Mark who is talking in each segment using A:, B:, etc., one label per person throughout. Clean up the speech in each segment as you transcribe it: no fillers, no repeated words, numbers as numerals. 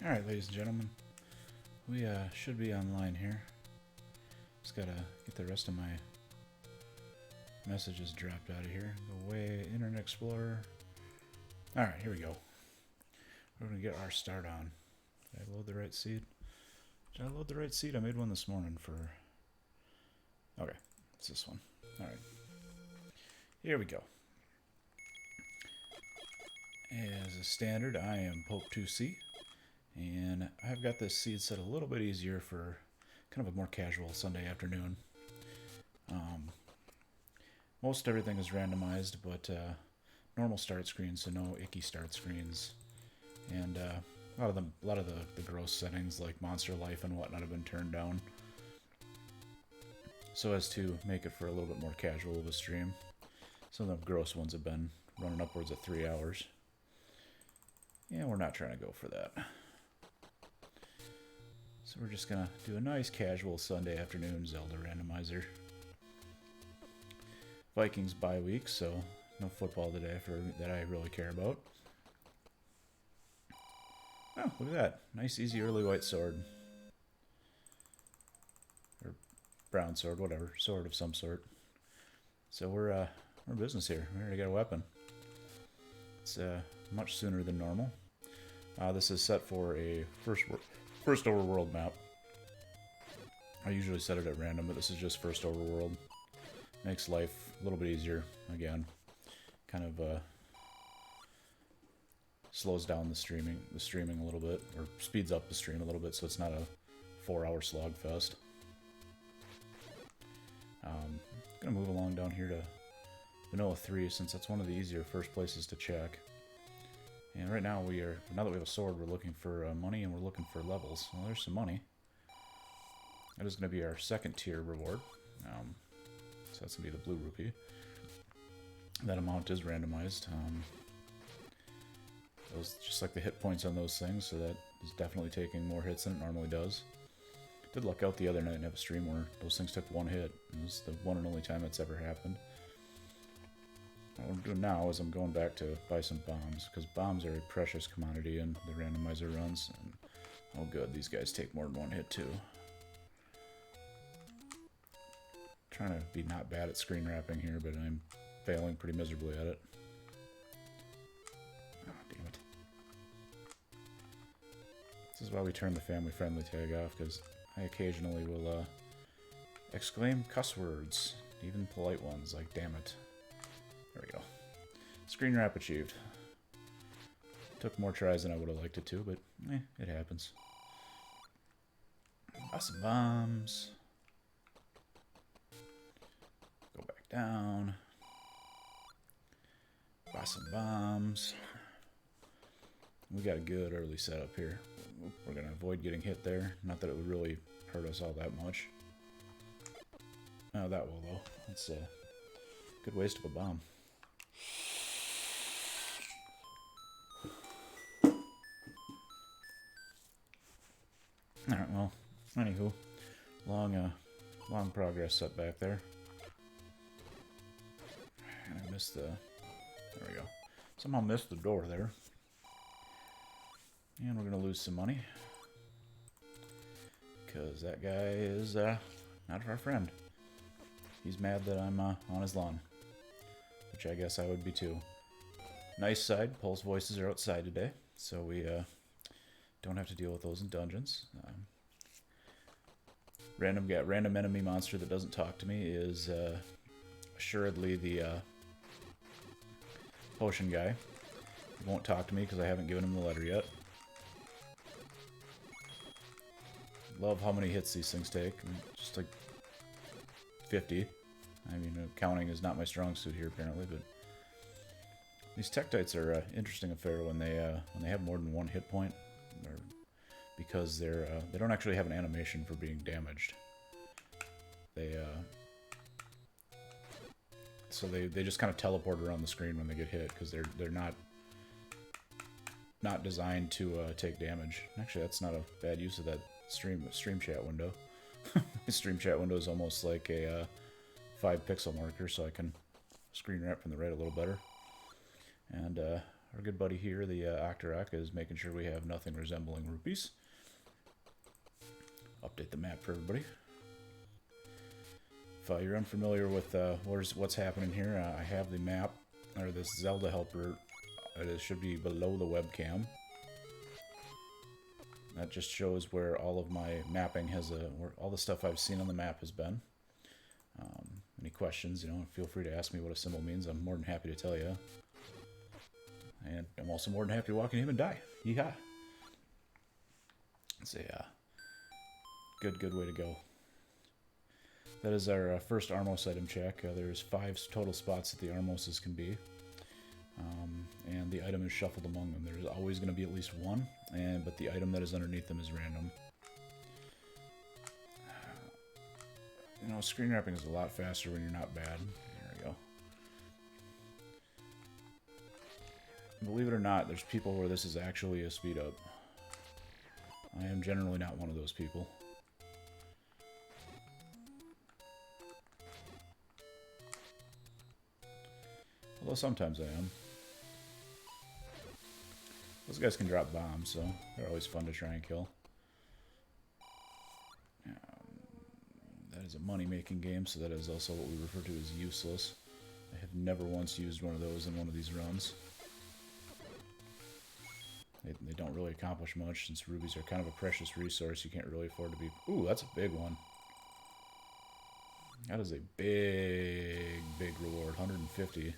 A: Alright, ladies and gentlemen, we should be online here. Just gotta get the rest of my messages dropped out of here. Go away, Internet Explorer. Alright, here we go. We're gonna get our start on. Did I load the right seed? Did I load the right seed? I made one this morning for... Okay, it's this one. Alright. Here we go. As a standard, I am Pope 2C. And I've got this seed set a little bit easier for kind of a more casual Sunday afternoon. Most everything is randomized, but normal start screens, so no icky start screens. And a lot of the gross settings like monster life and whatnot have been turned down, so as to make it for a little bit more casual of a stream. Some of the gross ones have been running upwards of 3 hours. Yeah, we're not trying to go for that. So we're just gonna do a nice casual Sunday afternoon Zelda Randomizer. Vikings bye week, so no football today that I really care about. Oh, look at that. Nice, easy, early white sword. Or brown sword, whatever. Sword of some sort. So we're in business here. We already got a weapon. It's much sooner than normal. This is set for a first overworld map. I usually set it at random, but this is just first overworld. Makes life a little bit easier. Again, kind of slows down the streaming a little bit, or speeds up the stream a little bit, so it's not a 4-hour slog fest. Gonna move along down here to Vanilla 3, since that's one of the easier first places to check. And right now now that we have a sword, we're looking for money and we're looking for levels. Well, there's some money. That is going to be our second tier reward. So that's going to be the blue rupee. That amount is randomized. Those, just like the hit points on those things, so that is definitely taking more hits than it normally does. Did luck out the other night and have a stream where those things took one hit. It was the one and only time it's ever happened. What I'm doing now is I'm going back to buy some bombs, because bombs are a precious commodity in the randomizer runs. And, oh good, these guys take more than one hit too. Trying to be not bad at screen wrapping here, but I'm failing pretty miserably at it. Oh, damn it. This is why we turn the family friendly tag off, because I occasionally will exclaim cuss words, even polite ones, like damn it. There we go. Screen wrap achieved. Took more tries than I would have liked it to, but it happens. Buy some bombs. Go back down. Buy some bombs. We got a good early setup here. We're going to avoid getting hit there. Not that it would really hurt us all that much. Oh, that will, though. That's a good waste of a bomb. Alright, well, anywho, long progress setback there. And I missed there we go. Somehow missed the door there. And we're going to lose some money. Because that guy is not our friend. He's mad that I'm on his lawn. Which I guess I would be too. Nice side, Pulse voices are outside today. So we don't have to deal with those in dungeons. Random enemy monster that doesn't talk to me is assuredly the potion guy. He won't talk to me because I haven't given him the letter yet. Love how many hits these things take. Just like 50. I mean, counting is not my strong suit here apparently, but these Tektites are an interesting affair when they have more than one hit point, because they don't actually have an animation for being damaged. So they just kind of teleport around the screen when they get hit, because they're not designed to take damage. Actually, that's not a bad use of that stream chat window. The stream chat window is almost like a 5 pixel marker, so I can screen wrap from the right a little better. And our good buddy here, the Octorok, is making sure we have nothing resembling rupees. Update the map for everybody. If you're unfamiliar with what's happening here, I have the map, or this Zelda helper. It should be below the webcam. That just shows where all of my mapping has where all the stuff I've seen on the map has been. Any questions, feel free to ask me what a symbol means. I'm more than happy to tell you. And I'm also more than happy to walk in him and die. Yeehaw! It's a good way to go. That is our first Armos item check. There's 5 total spots that the Armoses can be. And the item is shuffled among them. There's always going to be at least one, but the item that is underneath them is random. Screen wrapping is a lot faster when you're not bad. There we go. Believe it or not, there's people where this is actually a speed up. I am generally not one of those people. Although sometimes I am. Those guys can drop bombs, so they're always fun to try and kill. That is a money-making game, so that is also what we refer to as useless. I have never once used one of those in one of these runs. They don't really accomplish much, since rubies are kind of a precious resource. You can't really afford to be... Ooh, that's a big one. That is a big reward. 150.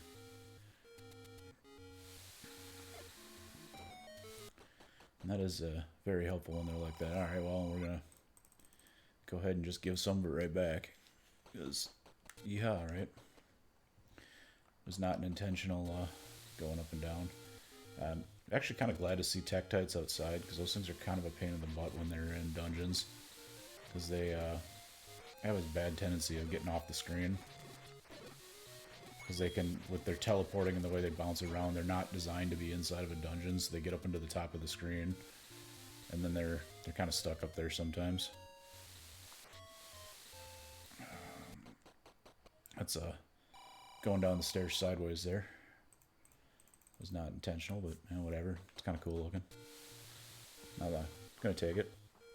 A: And that is very helpful when they're like that. Alright, well, we're going to go ahead and just give some of it right back. Because, yeah, right? It was not an intentional going up and down. Actually kind of glad to see Tektites outside, because those things are kind of a pain in the butt when they're in dungeons. Because they have a bad tendency of getting off the screen. Because they can, with their teleporting and the way they bounce around, they're not designed to be inside of a dungeon, so they get up into the top of the screen. And then they're kind of stuck up there sometimes. That's going down the stairs sideways there. Was not intentional, but whatever. It's kind of cool looking. I'm gonna take it.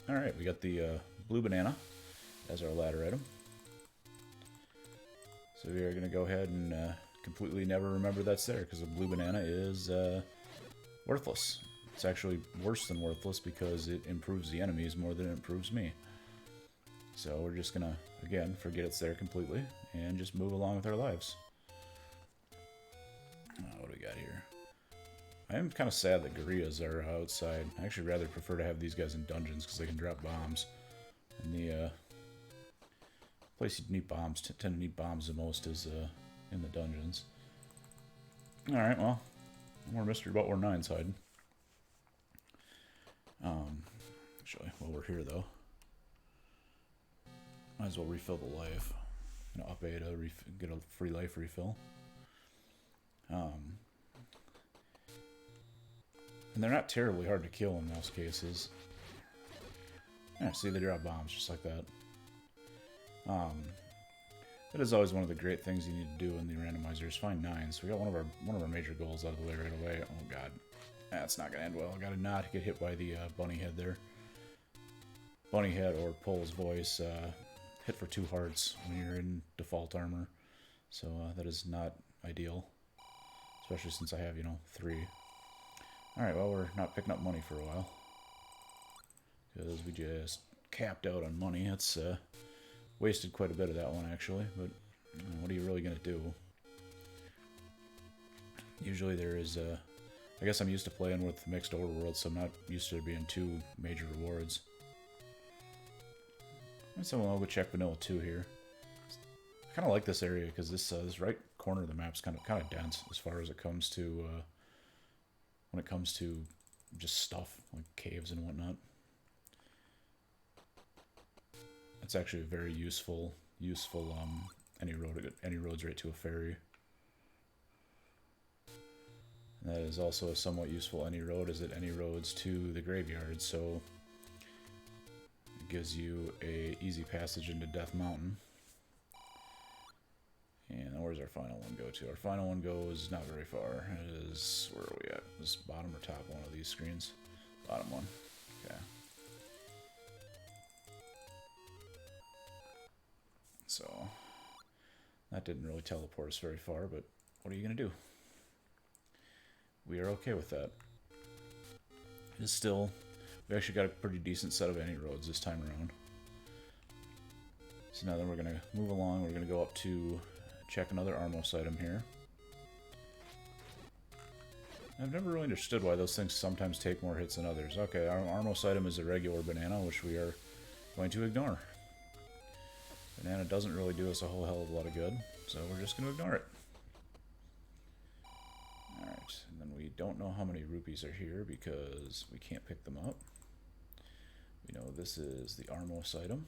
A: Alright, we got the blue banana as our ladder item. So we are gonna go ahead and completely never remember that's there, because the blue banana is worthless. It's actually worse than worthless because it improves the enemies more than it improves me. So we're just gonna, again, forget it's there completely and just move along with our lives. What do we got here? I am kind of sad that gorillas are outside. I actually rather prefer to have these guys in dungeons because they can drop bombs. And the place you need bombs, tend to need bombs the most is in the dungeons. Alright, well, more mystery about where 9's hiding. Actually, while we're here though, might as well refill the life. Up A to get a free life refill. And they're not terribly hard to kill in most cases. Yeah, see, they drop bombs just like that. That is always one of the great things you need to do in the randomizer is find 9s. So we got one of our major goals out of the way right away. Oh god, that's not gonna end well. I gotta not get hit by the bunny head there. Bunny head or Pole's voice hit for 2 hearts when you're in default armor. So that is not ideal, especially since I have 3. Alright, well, we're not picking up money for a while. Because we just capped out on money. It's wasted quite a bit of that one, actually. But what are you really going to do? Usually there is... I guess I'm used to playing with mixed overworlds, so I'm not used to there being 2 major rewards. So I'll go check Vanilla 2 here. I kind of like this area, because this right corner of the map's kind of dense as far as it comes to... when it comes to just stuff, like caves and whatnot. It's actually a very useful any roads right to a ferry. And that is also a somewhat useful any road, is it any roads to the graveyard, so it gives you a easy passage into Death Mountain. And where's our final one go to? Our final one goes not very far. It is, where are we at? This bottom or top one of these screens? Bottom one. Okay. So, that didn't really teleport us very far, but what are you going to do? We are okay with that. It's still, we actually got a pretty decent set of any roads this time around. So now then we're going to move along. We're going to go up to check another Armos item here. I've never really understood why those things sometimes take more hits than others. Okay, our Armos item is a regular banana, which we are going to ignore. Banana doesn't really do us a whole hell of a lot of good, so we're just going to ignore it. Alright, and then we don't know how many rupees are here because we can't pick them up. We know this is the Armos item.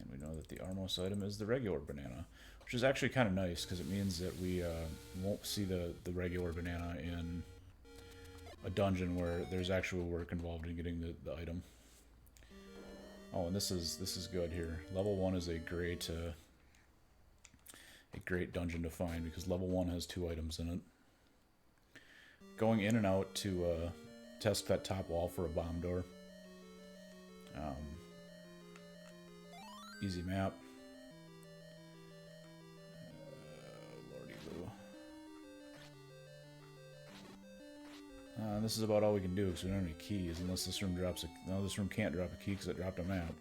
A: And we know that the Armos item is the regular banana, which is actually kind of nice because it means that we won't see the regular banana in a dungeon where there's actual work involved in getting the item. Oh, and this is good here. Level 1 is a great dungeon to find because level 1 has 2 items in it. Going in and out to test that top wall for a bomb door. Easy map. Lordy Lou. This is about all we can do because we don't have any keys unless this room drops a... No, this room can't drop a key because it dropped a map.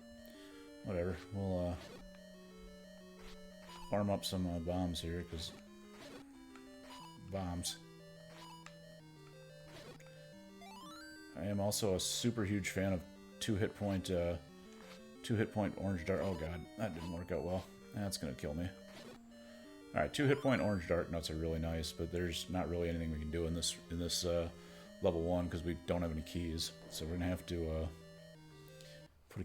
A: Whatever. We'll farm up some bombs here because... Bombs. I am also a super huge fan of 2 hit point orange dart. Oh god, that didn't work out well. That's gonna kill me. Alright, 2 hit point orange dart nuts are really nice, but there's not really anything we can do in this level 1 because we don't have any keys. So we're gonna have to put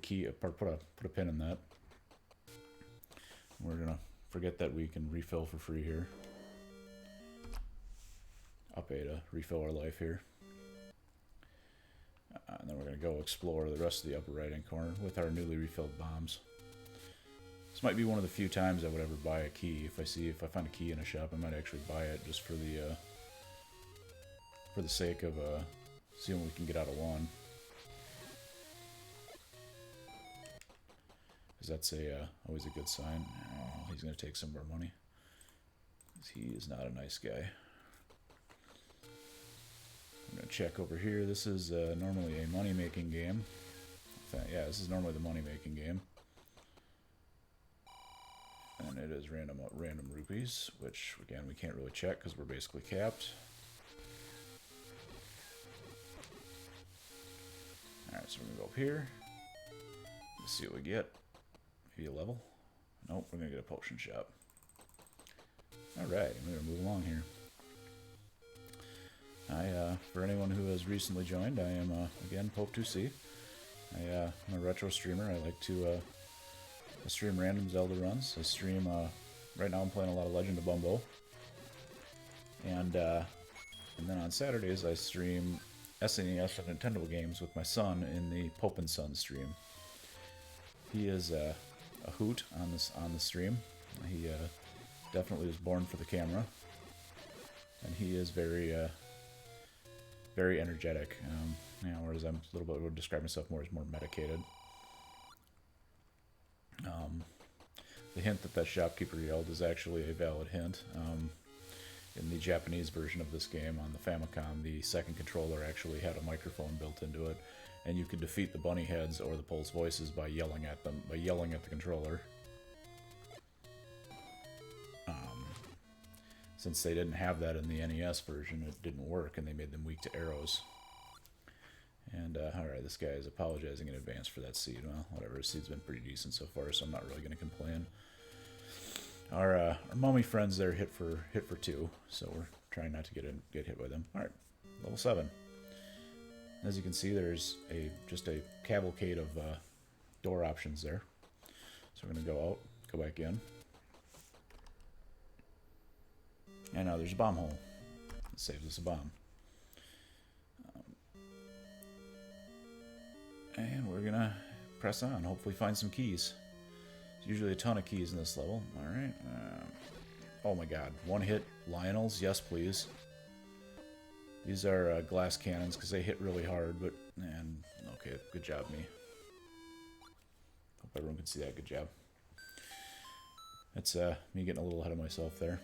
A: a pin in that. We're gonna forget that we can refill for free here. Up A to refill our life here. And then we're going to go explore the rest of the upper right-hand corner with our newly refilled bombs. This might be one of the few times I would ever buy a key. If I find a key in a shop, I might actually buy it just for the sake of seeing what we can get out of one. Because that's always a good sign. Oh, he's going to take some of our money. He is not a nice guy. I'm going to check over here. This is normally a money-making game. Yeah, this is normally the money-making game. And it is random rupees, which, again, we can't really check because we're basically capped. Alright, so we're going to go up here. Let's see what we get. Maybe a level? Nope, we're going to get a potion shop. Alright, we're going to move along here. For anyone who has recently joined, I am, again, Pope2C. I'm a retro streamer. I like to I stream random Zelda runs. I stream, right now I'm playing a lot of Legend of Bumbo. And then on Saturdays I stream SNES and Nintendo games with my son in the Pope and Son stream. He is a hoot on the stream. He definitely was born for the camera. And he is very energetic. Whereas I'm a little bit, would describe myself more as more medicated. The hint that shopkeeper yelled is actually a valid hint. In the Japanese version of this game on the Famicom, the second controller actually had a microphone built into it, and you could defeat the bunny heads or the Pole's voices by yelling at them, by yelling at the controller. Since they didn't have that in the NES version, it didn't work, and they made them weak to arrows. And, alright, this guy is apologizing in advance for that seed. Well, whatever, his seed's been pretty decent so far, so I'm not really going to complain. Our mummy friends there hit for 2, so we're trying not to get hit by them. Alright, level 7. As you can see, there's just a cavalcade of door options there. So we're going to go out, go back in. And now there's a bomb hole. It saves us a bomb. And we're going to press on, hopefully find some keys. There's usually a ton of keys in this level. Alright. Oh my god. One hit Lionels? Yes, please. These are glass cannons because they hit really hard, but... And, okay, good job, me. Hope everyone can see that. Good job. That's me getting a little ahead of myself there.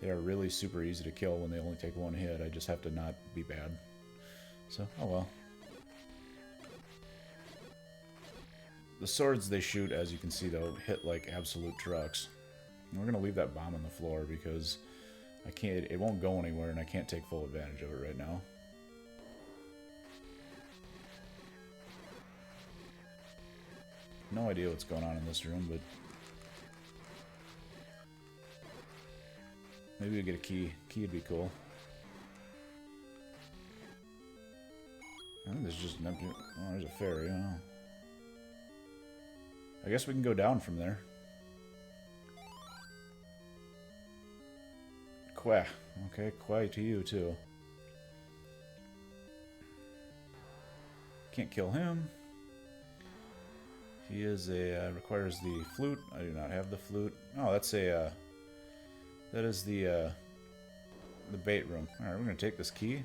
A: They are really super easy to kill when they only take one hit. I just have to not be bad. So, oh well. The swords they shoot, as you can see, though, hit like absolute trucks. And we're going to leave that bomb on the floor because I can't. It won't go anywhere, and I can't take full advantage of it right now. No idea what's going on in this room, but maybe we get a key. Key would be cool. I think there's just an empty... Oh, there's a ferry. Oh. I guess we can go down from there. Quah. Okay, quah to you, too. Can't kill him. He is a... requires the flute. I do not have the flute. Oh, that's a... that is the bait room. Alright, we're going to take this key.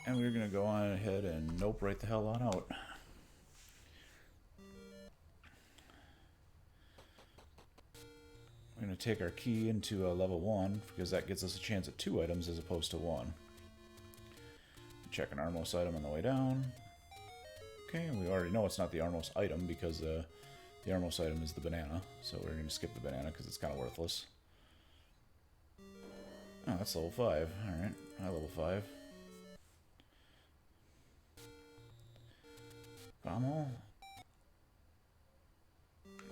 A: And we're going to go on ahead and nope right the hell on out. We're going to take our key into level 1, because that gets us a chance at 2 items as opposed to 1. Check an Armos item on the way down. Okay, we already know it's not the Armos item, because the Armos item is the banana. So we're going to skip the banana, because it's kind of worthless. Oh, that's level 5. Alright, high level 5. Bomb hole?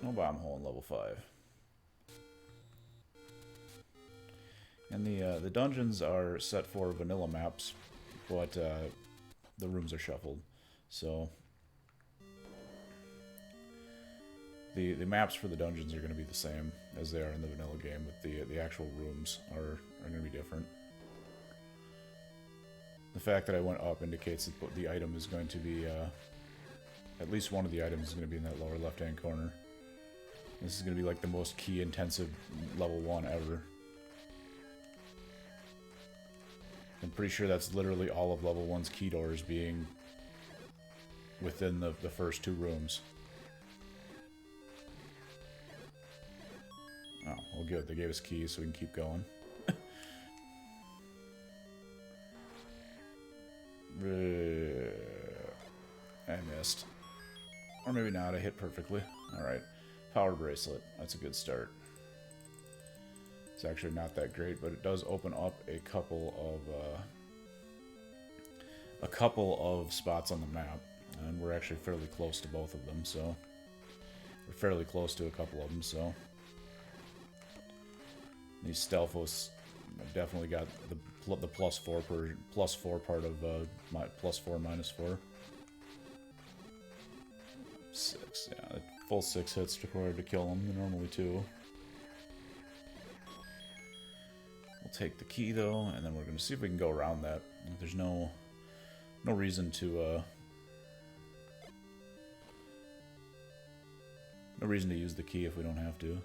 A: No bomb hole in level 5. And the dungeons are set for vanilla maps, but the rooms are shuffled. So the maps for the dungeons are going to be the same as they are in the vanilla game, but the actual rooms are going to be different. The fact that I went up indicates that the item is going to be... at least one of the items is going to be in that lower left-hand corner. This is going to be like the most key-intensive level 1 ever. I'm pretty sure that's literally all of level 1's key doors being within the first 2 rooms. Oh, well good. They gave us keys so we can keep going. I missed. Or maybe not, I hit perfectly. Alright. Power bracelet. That's a good start. It's actually not that great, but it does open up a couple of spots on the map. And we're actually fairly close to both of them, so... We're fairly close to a couple of them, so... These Stealthos definitely got the +4 part of my +4 -4. 6, yeah, full 6 hits required to kill them. They're normally 2. We'll take the key though, and then we're going to see if we can go around that. There's no reason to use the key if we don't have to.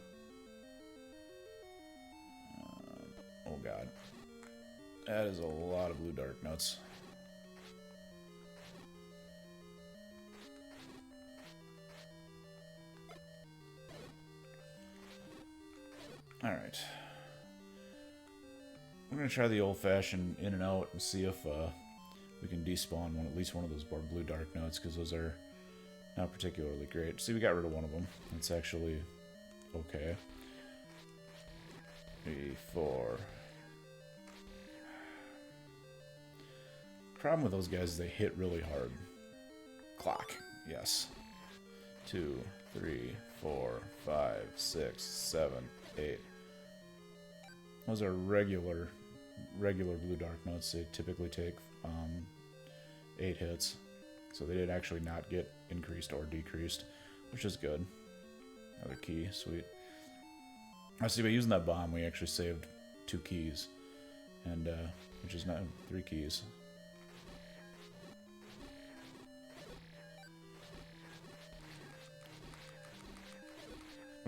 A: Oh god, that is a lot of blue dark nuts. Alright. We're going to try the old-fashioned in and out and see if we can despawn at least one of those blue dark notes, because those are not particularly great. See, we got rid of one of them. That's actually okay. 3, 4. Problem with those guys is they hit really hard. Clock. Yes. 2, 3, 4, 5, 6, 7, 8. Those are regular blue dark notes. They typically take 8 hits. So they did actually not get increased or decreased, which is good. Another key, sweet. I see by using that bomb we actually saved 2 keys. And which is not 3 keys.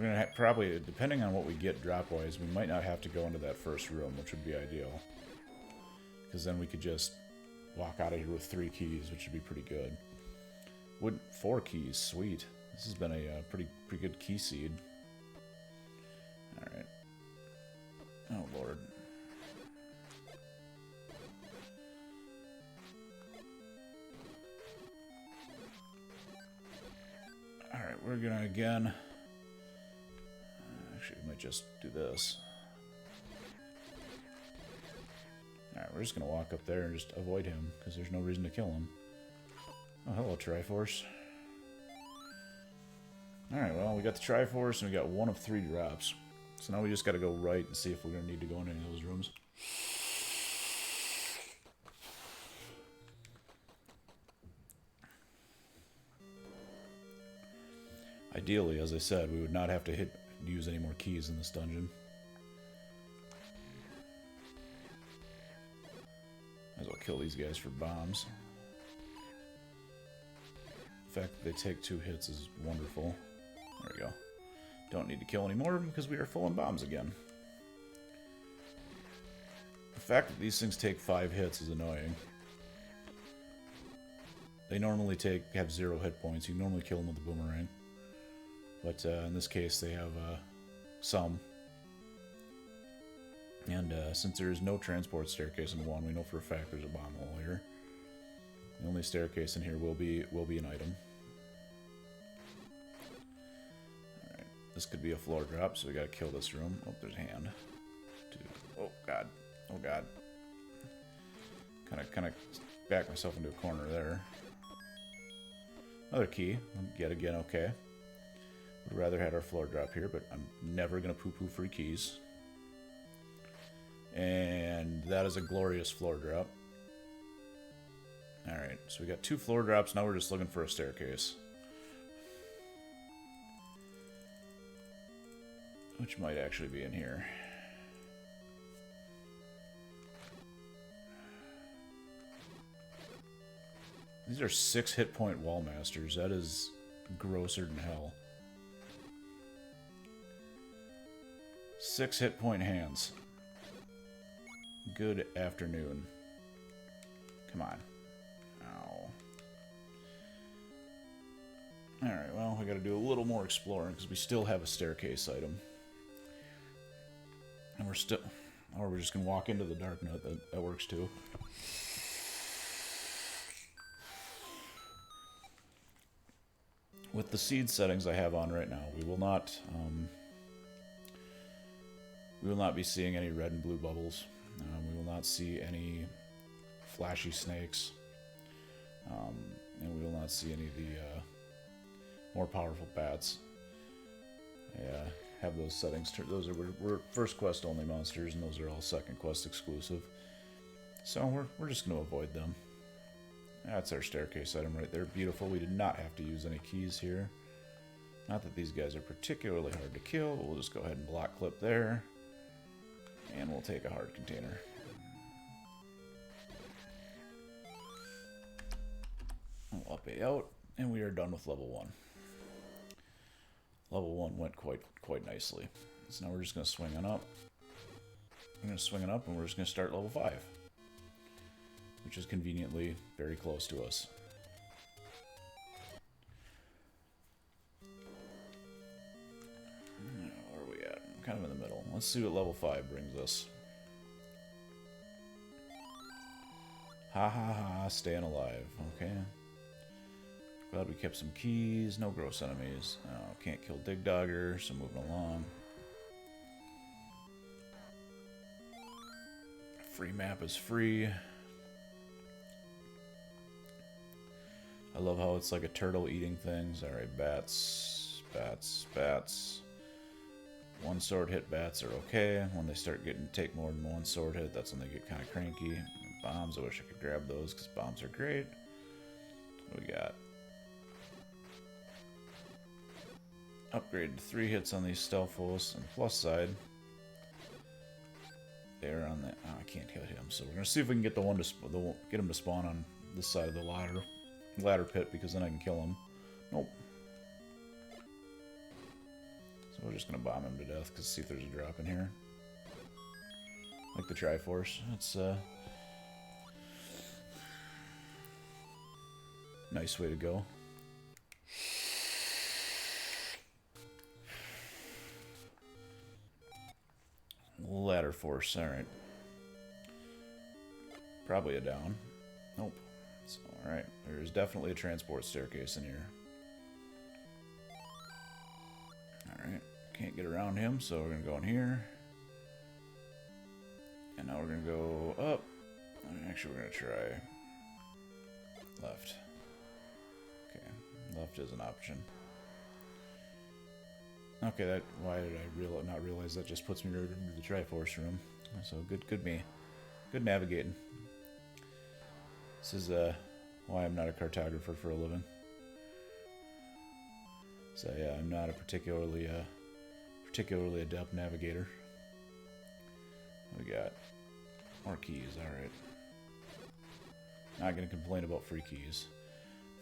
A: We're going to probably, depending on what we get drop-wise, we might not have to go into that first room, which would be ideal. Because then we could just walk out of here with 3 keys, which would be pretty good. 4 keys, sweet. This has been a pretty good key seed. Alright. Oh, Lord. Alright, we're gonna again... Actually, we might just do this. Alright, we're just gonna walk up there and just avoid him, because there's no reason to kill him. Oh, hello, Triforce. Alright, well, we got the Triforce, and we got 1 of 3 drops. So now we just gotta go right and see if we're gonna need to go into any of those rooms. Ideally, as I said, we would not have to use any more keys in this dungeon. Might as well kill these guys for bombs. The fact that they take 2 hits is wonderful. There we go. Don't need to kill any more of them because we are full on bombs again. The fact that these things take 5 hits is annoying. They normally have 0 hit points. You normally kill them with the boomerang. But in this case, they have some. And since there is no transport staircase in 1, we know for a fact there's a bomb hole here. The only staircase in here will be an item. Alright, this could be a floor drop, so we gotta kill this room. Oh, there's a hand. 2. Oh, God. Oh, God. Kind of back myself into a corner there. Another key. Yet again, okay. Would rather had our floor drop here, but I'm never going to poo-poo free keys. And that is a glorious floor drop. Alright, so we got 2 floor drops, now we're just looking for a staircase. Which might actually be in here. These are 6 hit point wall masters. That is grosser than hell. 6 hit point hands. Good afternoon. Come on. Ow. Alright, well, we gotta do a little more exploring because we still have a staircase item. And we're still... Or we're just gonna walk into the dark note. That works too. With the seed settings I have on right now, we will not be seeing any red and blue bubbles. We will not see any flashy snakes. And we will not see any of the more powerful bats. Yeah, have those settings. Those we're first quest only monsters, and those are all second quest exclusive. So we're just going to avoid them. That's our staircase item right there. Beautiful. We did not have to use any keys here. Not that these guys are particularly hard to kill, but we'll just go ahead and block clip there. And we'll take a hard container. We'll up A out, and we are done with level 1. Level 1 went quite nicely. So now we're just going to swing on up. I'm going to swing it up, and we're just going to start level 5. Which is conveniently very close to us. Where are we at? I'm kind of in the middle. Let's see what level 5 brings us. Ha ha ha, staying alive. Okay. Glad we kept some keys. No gross enemies. Oh, can't kill Dig Dogger, so moving along. Free map is free. I love how it's like a turtle eating things. Alright, bats, bats, bats. 1 sword hit bats are okay. When they start take more than 1 sword hit, that's when they get kind of cranky. Bombs, I wish I could grab those because bombs are great. What do we got? Upgrade to 3 hits on these Stealthos. On the plus side, they're on the... Oh, I can't hit him, so we're going to see if we can get the one to get him to spawn on this side of the ladder pit, because then I can kill him. Nope. So So we're just going to bomb him to death, because see if there's a drop in here. Like the Triforce. It's nice way to go. Ladder Force, alright. Probably a down. Nope. So, alright, there's definitely a transport staircase in here. Alright, can't get around him, so we're going to go in here. And now we're going to go up. And actually, we're going to try left. Okay, left is an option. Okay, why did I not realize that just puts me right into the Triforce room? So good me. Good navigating. This is why I'm not a cartographer for a living. So yeah, I'm not a particularly adept navigator. We got more keys, alright. Not gonna complain about free keys.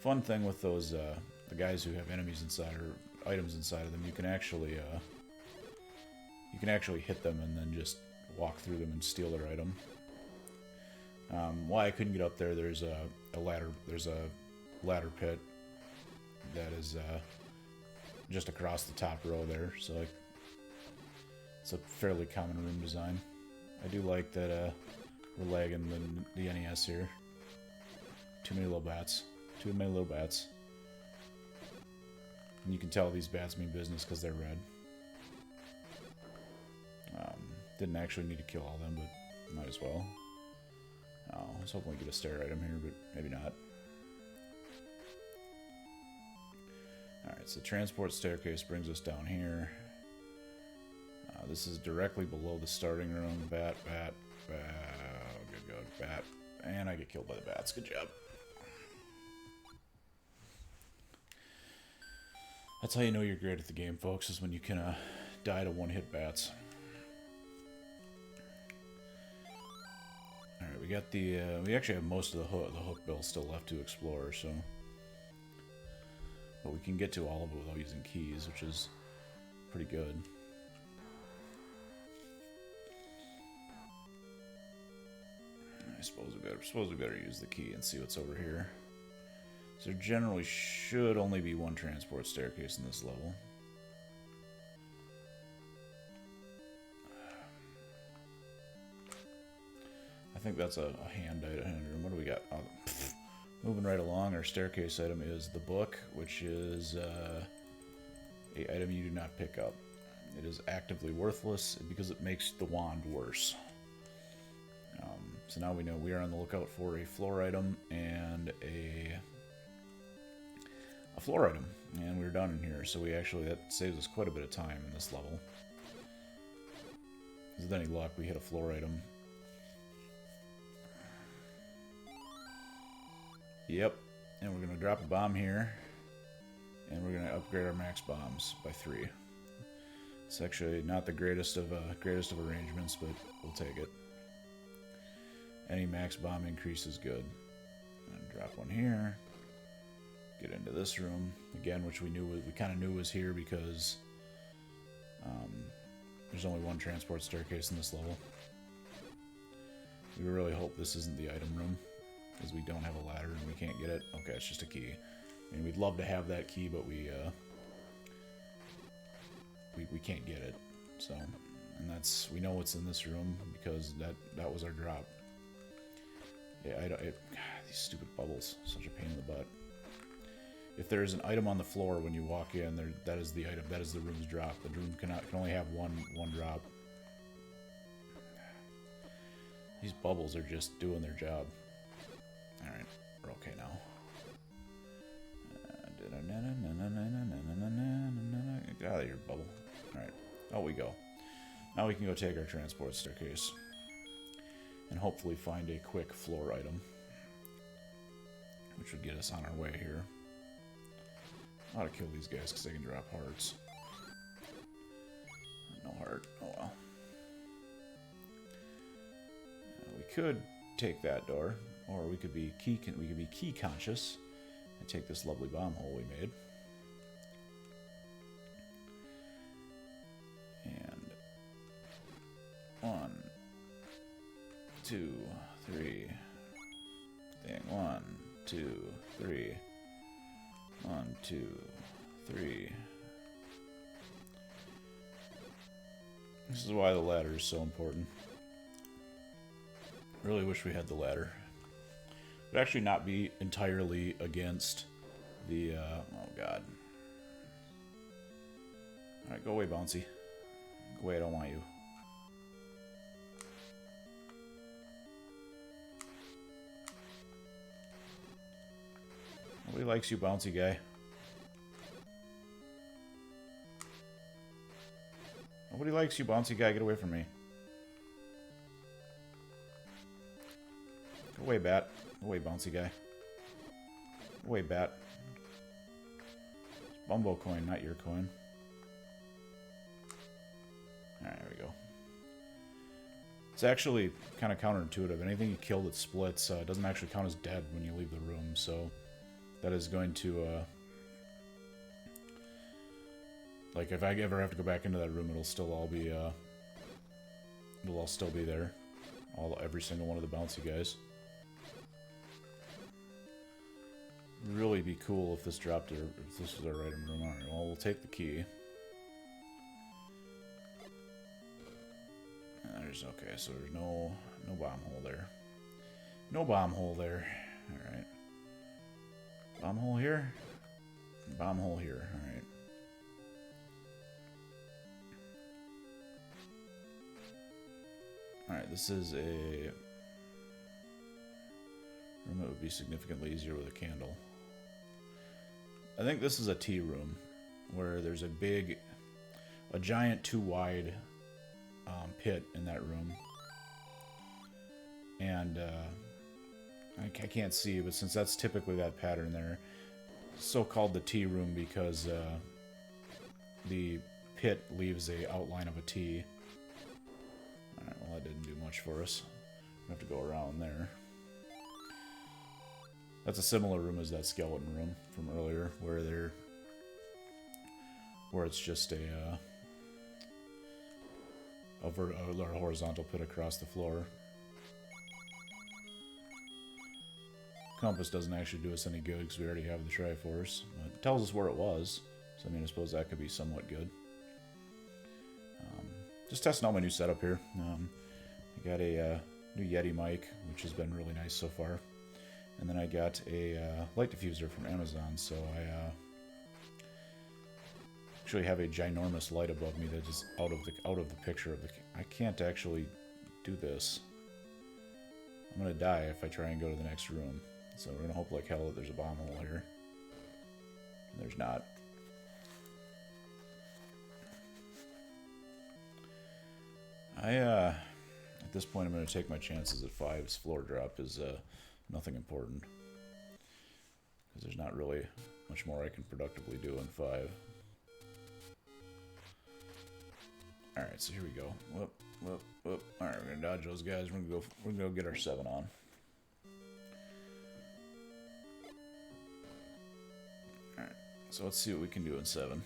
A: Fun thing with those the guys who have enemies inside or items inside of them, you can actually hit them and then just walk through them and steal their item. Why I couldn't get up there, there's a ladder pit that is just across the top row there, so like it's a fairly common room design. I do like that we're lagging the NES here. Too many little bats. Too many little bats. And you can tell these bats mean business because they're red. Didn't actually need to kill all of them, but might as well. I was hoping we get a stair item here, but maybe not. Alright, so transport staircase brings us down here. This is directly below the starting room. Bat. Good, bat. And I get killed by the bats. Good job. That's how you know you're great at the game, folks, is when you can die to one-hit bats. Alright, we got the... we actually have most of the hook bill still left to explore, so... But we can get to all of it without using keys, which is pretty good. I suppose we better use the key and see what's over here. So there generally should only be one transport staircase in this level. I think that's a hand item. What do we got? Oh, moving right along, our staircase item is the book, which is a item you do not pick up. It is actively worthless because it makes the wand worse. So now we know we are on the lookout for a floor item and a floor item, and we're done in here. So that saves us quite a bit of time in this level. With any luck, we hit a floor item. Yep, and we're gonna drop a bomb here, and we're gonna upgrade our max bombs by 3. It's actually not the greatest of arrangements, but we'll take it. Any max bomb increase is good. And drop one here. Get into this room again, which we kind of knew was here because there's only one transport staircase in this level. We really hope this isn't the item room, because we don't have a ladder and we can't get it. Okay, it's just a key. I mean, we'd love to have that key, but we can't get it. So, and we know what's in this room because that was our drop. Yeah, these stupid bubbles, such a pain in the butt. If there's an item on the floor when you walk in, that is the item. That is the room's drop. The room can only have one drop. These bubbles are just doing their job. All right, we're okay now. Get out of here, bubble. All right, out we go. Now we can go take our transport staircase and hopefully find a quick floor item, which would get us on our way here. I ought to kill these guys because they can drop hearts. No heart. Oh well. We could take that door, or we could be key conscious and take this lovely bomb hole we made. 1, 2, 3. Thing. 1, 2, 3. 1, 2, 3. This is why the ladder is so important. Really wish we had the ladder. It would actually not be entirely against the, oh god. Alright, go away, Bouncy. Go away, I don't want you. Nobody likes you, Bouncy guy. Nobody likes you, Bouncy guy. Get away from me. Go away, Bat. Go away, Bouncy guy. Go away, Bat. It's Bumbo coin, not your coin. Alright, there we go. It's actually kind of counterintuitive. Anything you kill that splits doesn't actually count as dead when you leave the room, so that is going to, like, if I ever have to go back into that room, it'll still all be, it'll all still be there. Every single one of the bouncy guys. Really be cool if this dropped, if this was our item room. Alright, well, we'll take the key. Okay, so there's no bomb hole there. No bomb hole there. Alright. Bomb hole here? Bomb hole here. Alright. Alright, this is a room that would be significantly easier with a candle. I think this is a tea room where there's a giant 2-wide pit in that room. And I can't see, but since that's typically that pattern there, so called the tea room because the pit leaves a outline of a T. Alright, well that didn't do much for us. We have to go around there. That's a similar room as that skeleton room from earlier, where it's just a horizontal pit across the floor. Compass doesn't actually do us any good because we already have the Triforce, but it tells us where it was, so I mean I suppose that could be somewhat good. Just testing out my new setup here. I got a new Yeti mic, which has been really nice so far, and then I got a light diffuser from Amazon, so I actually have a ginormous light above me that is out of the picture of the. I can't actually do this. I'm gonna die if I try and go to the next room. So we're gonna hope like hell that there's a bomb hole here. And there's not. At this point I'm gonna take my chances at 5's floor drop is nothing important. Because there's not really much more I can productively do in 5. Alright, so here we go. Whoop, whoop, whoop. Alright, we're gonna dodge those guys. We're gonna go get our 7 on. Alright, so let's see what we can do in 7.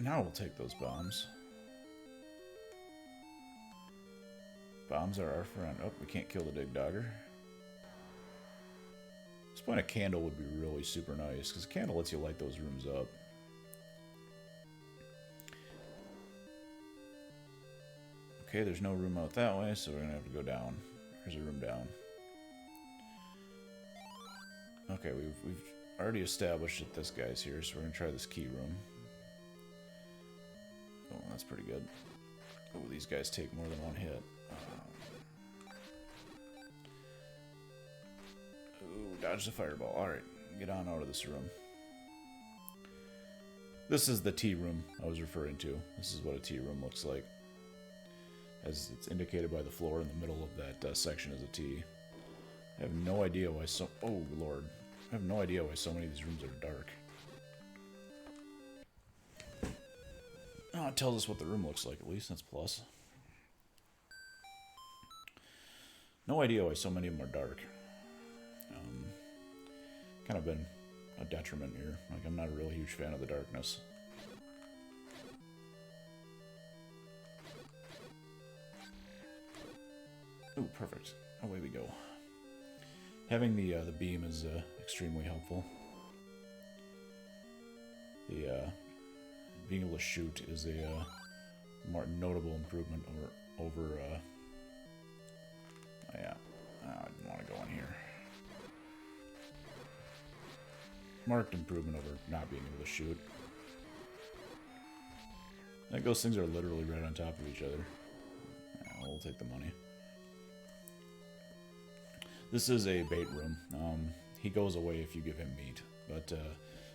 A: Now we'll take those bombs. Bombs are our friend. Oh, we can't kill the Dig Dogger. At this point, a candle would be really super nice, because a candle lets you light those rooms up. Okay, there's no room out that way, so we're going to have to go down. There's a room down. Okay, we've already established that this guy's here, so we're going to try this key room. Oh, that's pretty good. Oh, these guys take more than one hit. Ooh, dodge the fireball. Alright, get on out of this room. This is the tea room I was referring to. This is what a tea room looks like. As it's indicated by the floor in the middle of that section is a T. I have no idea why so... Oh, Lord. I have no idea why so many of these rooms are dark. Oh, it tells us what the room looks like, at least. That's plus. No idea why so many of them are dark. kind of been a detriment here. Like, I'm not a real huge fan of the darkness. Ooh, perfect. Away we go. Having the beam is extremely helpful. The being able to shoot is a more notable improvement over oh yeah, I didn't want to go in here. Marked improvement over not being able to shoot. I think those things are literally right on top of each other. Yeah, we'll take the money. This is a bait room. He goes away if you give him meat, but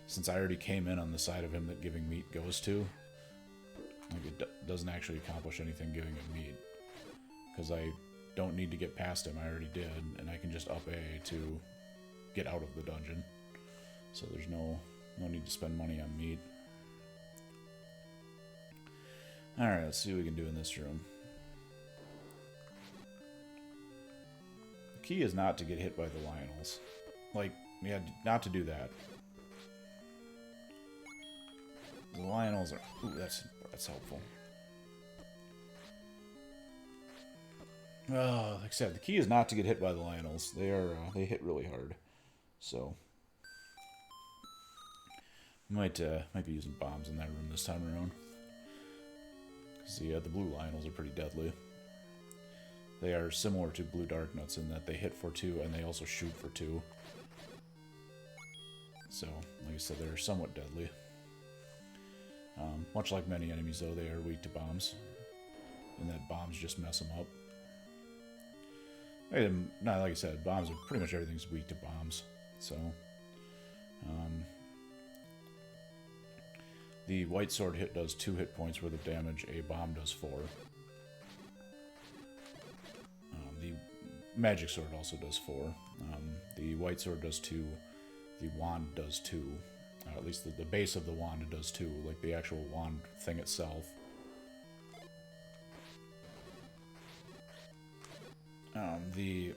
A: since I already came in on the side of him that giving meat goes to, like, it doesn't actually accomplish anything giving him meat, because I don't need to get past him. I already did, and I can just up A to get out of the dungeon. So there's no need to spend money on meat. Alright, let's see what we can do in this room. The key is not to get hit by the Lionels. Like, yeah, not to do that. The Lionels are... Ooh, that's helpful. Like I said, the key is not to get hit by the Lionels. They hit really hard. So... Might be using bombs in that room this time around. Because the blue Lionels are pretty deadly. They are similar to blue Darknuts in that they hit for 2 and they also shoot for 2. So, like I said, they're somewhat deadly. Much like many enemies, though, they are weak to bombs. And that bombs just mess them up. Not like I said, bombs are pretty much everything's weak to bombs. So, the white sword hit does 2 hit points worth of damage. A bomb does 4. The magic sword also does 4. The white sword does 2. The wand does 2. At least the base of the wand does 2. Like the actual wand thing itself. The...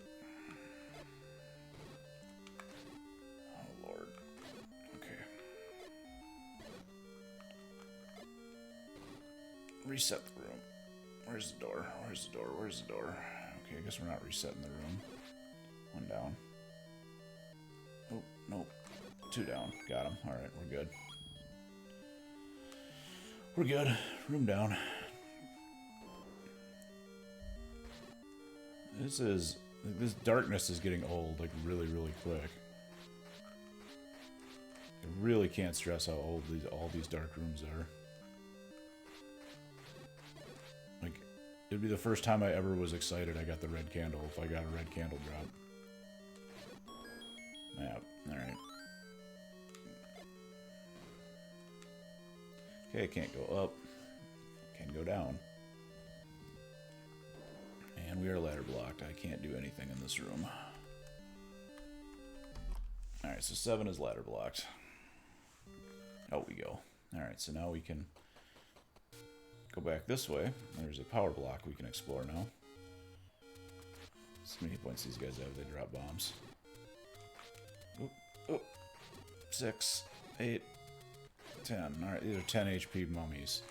A: Oh, Lord. Okay. Reset the room. Where's the door? Where's the door? Where's the door? Okay, I guess we're not resetting the room. 1 down. Oh, nope. 2 down. Got him. Alright, we're good. We're good. Room down. This darkness is getting old, like, really, really quick. I really can't stress how old all these dark rooms are. Like, it'd be the first time I ever was excited I got the red candle if I got a red candle drop. Map. Alright. Okay, can't go up. Can go down. And we are ladder blocked. I can't do anything in this room. Alright, so 7 is ladder blocked. Out we go. Alright, so now we can go back this way. There's a power block we can explore now. So many points these guys have, they drop bombs. Oop, oop. 6, 8, 10. Alright, these are 10 HP mummies.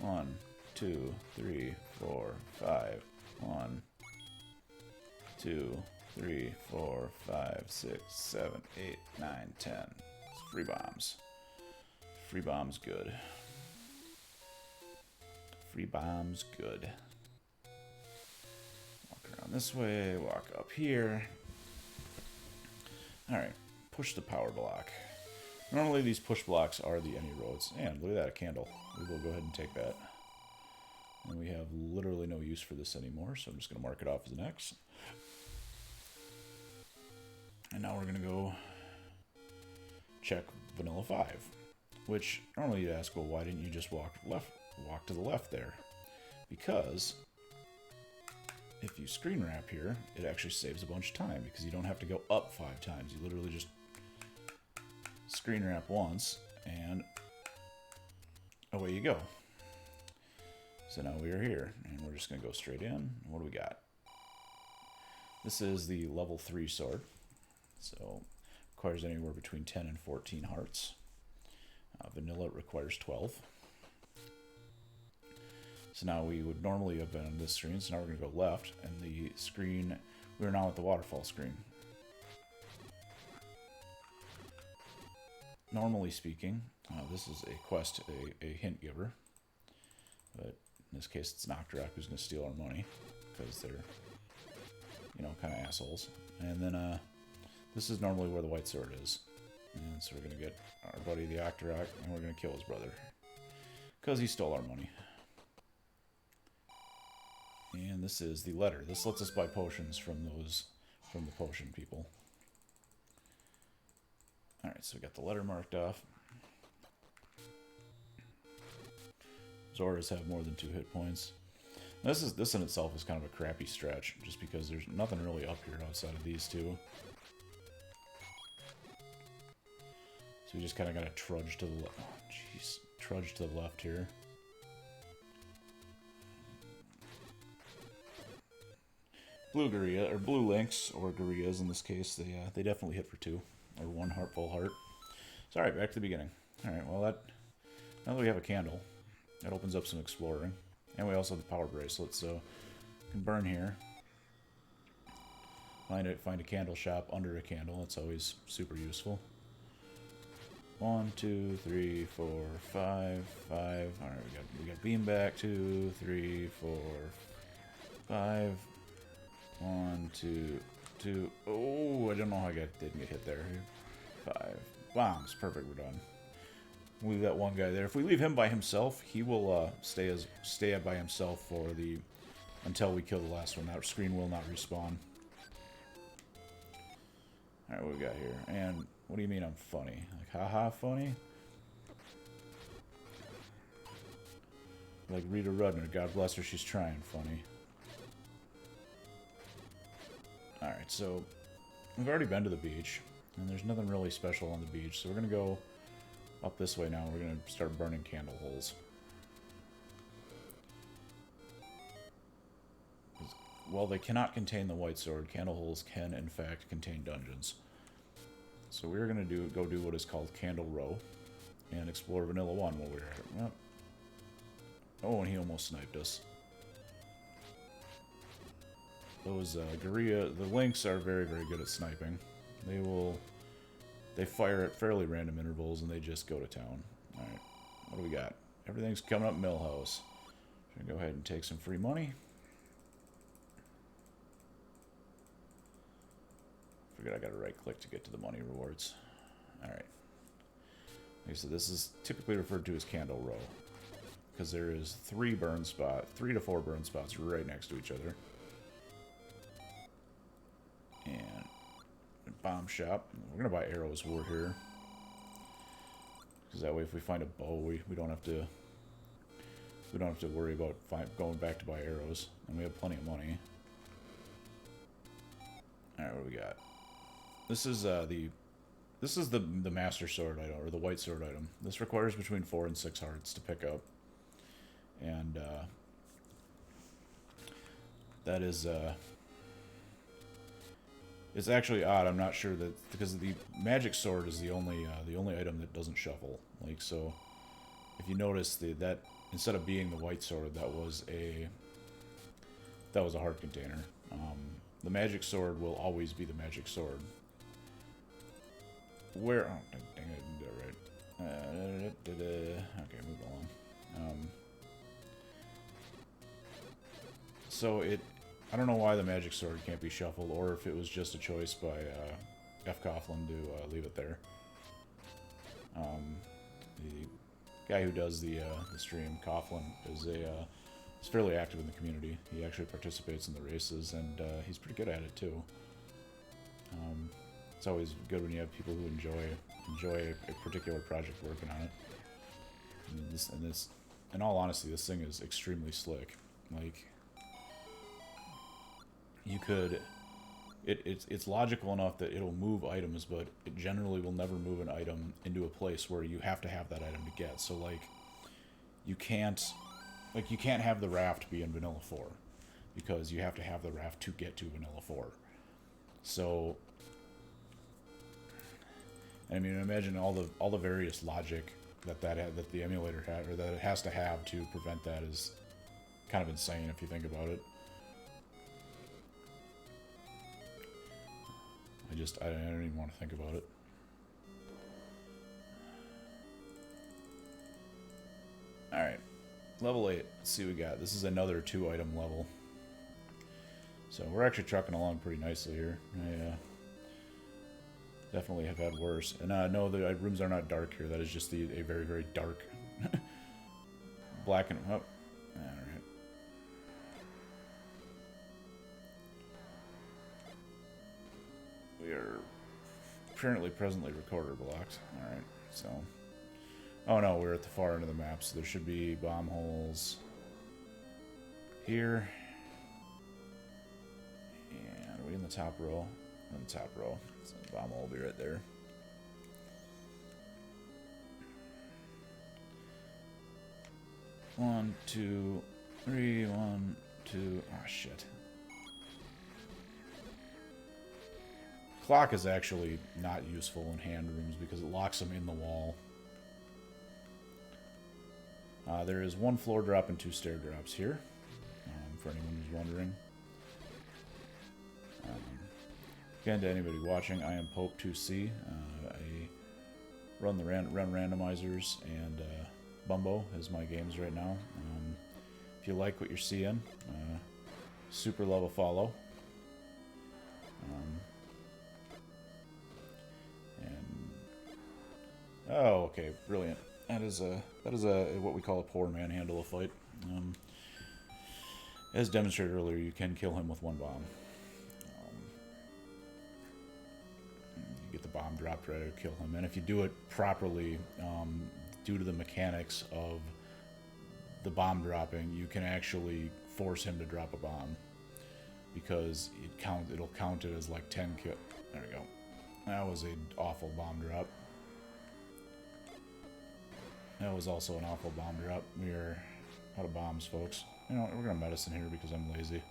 A: 1, 2, 3, 4, 5. 1, 2, 3, 4, 5, 6, 7, 8, 9, 10. It's free bombs. Free bombs good. Free bombs good. Walk around this way, walk up here. Alright, push the power block. Normally these push blocks are the any roads. And look at that, a candle. We will go ahead and take that. And we have literally no use for this anymore, so I'm just going to mark it off as an X. And now we're going to go check Vanilla 5. Which, normally you'd ask, well, why didn't you just walk to the left there? Because if you screen wrap here, it actually saves a bunch of time, because you don't have to go up 5 times. You literally just screen wrap once, and away you go. So now we are here, and we're just going to go straight in. What do we got? This is the level 3 sword. So, requires anywhere between 10 and 14 hearts. Vanilla requires 12. So now we would normally have been on this screen, so now we're going to go left, and the screen, we're now at the waterfall screen. Normally speaking, this is a quest, a hint giver, but in this case it's Nocturok who's going to steal our money, because they're, you know, kind of assholes. And then this is normally where the white sword is. And so we're going to get our buddy the Octorok, and we're going to kill his brother, because he stole our money. And this is the letter. This lets us buy potions from the potion people. Alright, so we got the letter marked off. Zoras have more than 2 hit points. This in itself is kind of a crappy stretch, just because there's nothing really up here outside of these two. So we just kind of gotta trudge to the left. Oh, jeez. Trudge to the left here. Blue Gorilla, or Blue Lynx, or Gorillas in this case, they definitely hit for 2, or 1 heart, full heart. So alright, back to the beginning. Alright, well now that we have a candle, that opens up some exploring. And we also have the power bracelet, so we can burn here. Find a candle shop under a candle, that's always super useful. 1, 2, 3, 4, 5, 5. Alright, we got beanbag, 2, 3, 4, 5. 1, 2, 2. Oh, I don't know how I didn't get hit there. 5 bombs. Perfect. We're done. We'll leave that one guy there. If we leave him by himself, he will stay by himself for until we kill the last one. That screen will not respawn. All right, what we got here? And what do you mean I'm funny? Like haha funny? Like Rita Rudner. God bless her. She's trying funny. Alright, so we've already been to the beach, and there's nothing really special on the beach, so we're going to go up this way now. We're going to start burning candle holes. While they cannot contain the white sword, candle holes can, in fact, contain dungeons. So we're going to go do what is called Candle Row, and explore Vanilla 1 while we're at it. Yep. Oh, and he almost sniped us. Those the Lynx are very, very good at sniping. They fire at fairly random intervals and they just go to town. Alright, what do we got? Everything's coming up Millhouse. Should we go ahead and take some free money? Forget I gotta right click to get to the money rewards. Alright. Like I said, this is typically referred to as Candle Row, because there is 3 to 4 burn spots right next to each other. And bomb shop. We're gonna buy arrows while we're here, because that way, if we find a bow, we don't have to worry about going back to buy arrows, and we have plenty of money. All right, what do we got? This is the master sword item, or the white sword item. This requires between 4 and 6 hearts to pick up, and that is it's actually odd. I'm not sure that, because the magic sword is the only item that doesn't shuffle. Like, so if you notice that instead of being the white sword, that was a heart container. The magic sword will always be the magic sword. Where? Oh, dang it, I didn't do it right. Okay, move along. So I don't know why the magic sword can't be shuffled, or if it was just a choice by F. Coughlin to leave it there. The guy who does the stream, Coughlin, is fairly active in the community. He actually participates in the races, and he's pretty good at it too. It's always good when you have people who enjoy a particular project working on it. And this, in all honesty, this thing is extremely slick. Like, you could, it's logical enough that it'll move items, but it generally will never move an item into a place where you have to have that item to get. So like, you can't have the raft be in Vanilla 4, because you have to have the raft to get to Vanilla 4. So I mean, imagine all the various logic that the emulator had, or that it has to have to prevent that is kind of insane if you think about it. I don't even want to think about it. Alright, level 8. Let's see what we got. This is another 2-item level. So we're actually trucking along pretty nicely here. I definitely have had worse. And no, the rooms are not dark here. That is just a very, very dark black and... Oh, alright. We are apparently presently recorder blocked. Alright, so... Oh no, we're at the far end of the map, so there should be bomb holes here. And are we in the top row? In the top row. So the bomb hole will be right there. One, two, three, 1, 2. Oh shit. Clock is actually not useful in hand rooms because it locks them in the wall. There is 1 floor drop and 2 stair drops here, for anyone who's wondering. Again, to anybody watching, I am Pope2C. I run randomizers, and Bumbo is my games right now. If you like what you're seeing, super love a follow. Oh, okay, brilliant. That is a what we call a poor manhandle a fight. As demonstrated earlier, you can kill him with 1 bomb. You get the bomb dropped ready to kill him, and if you do it properly, due to the mechanics of the bomb dropping, you can actually force him to drop a bomb because it'll count it as like 10 kill. There we go. That was an awful bomb drop. That was also an awful bomb drop. We are out of bombs, folks. You know, we're gonna medicine here because I'm lazy.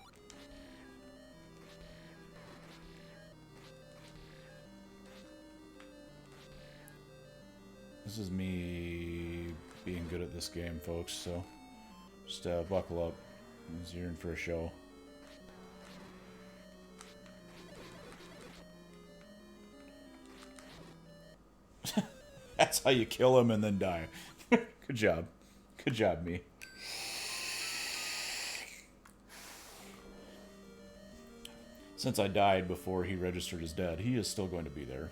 A: This is me being good at this game, folks, so just buckle up. You're in for a show. That's how you kill him and then die. Good job. Good job, me. Since I died before he registered as dead, he is still going to be there.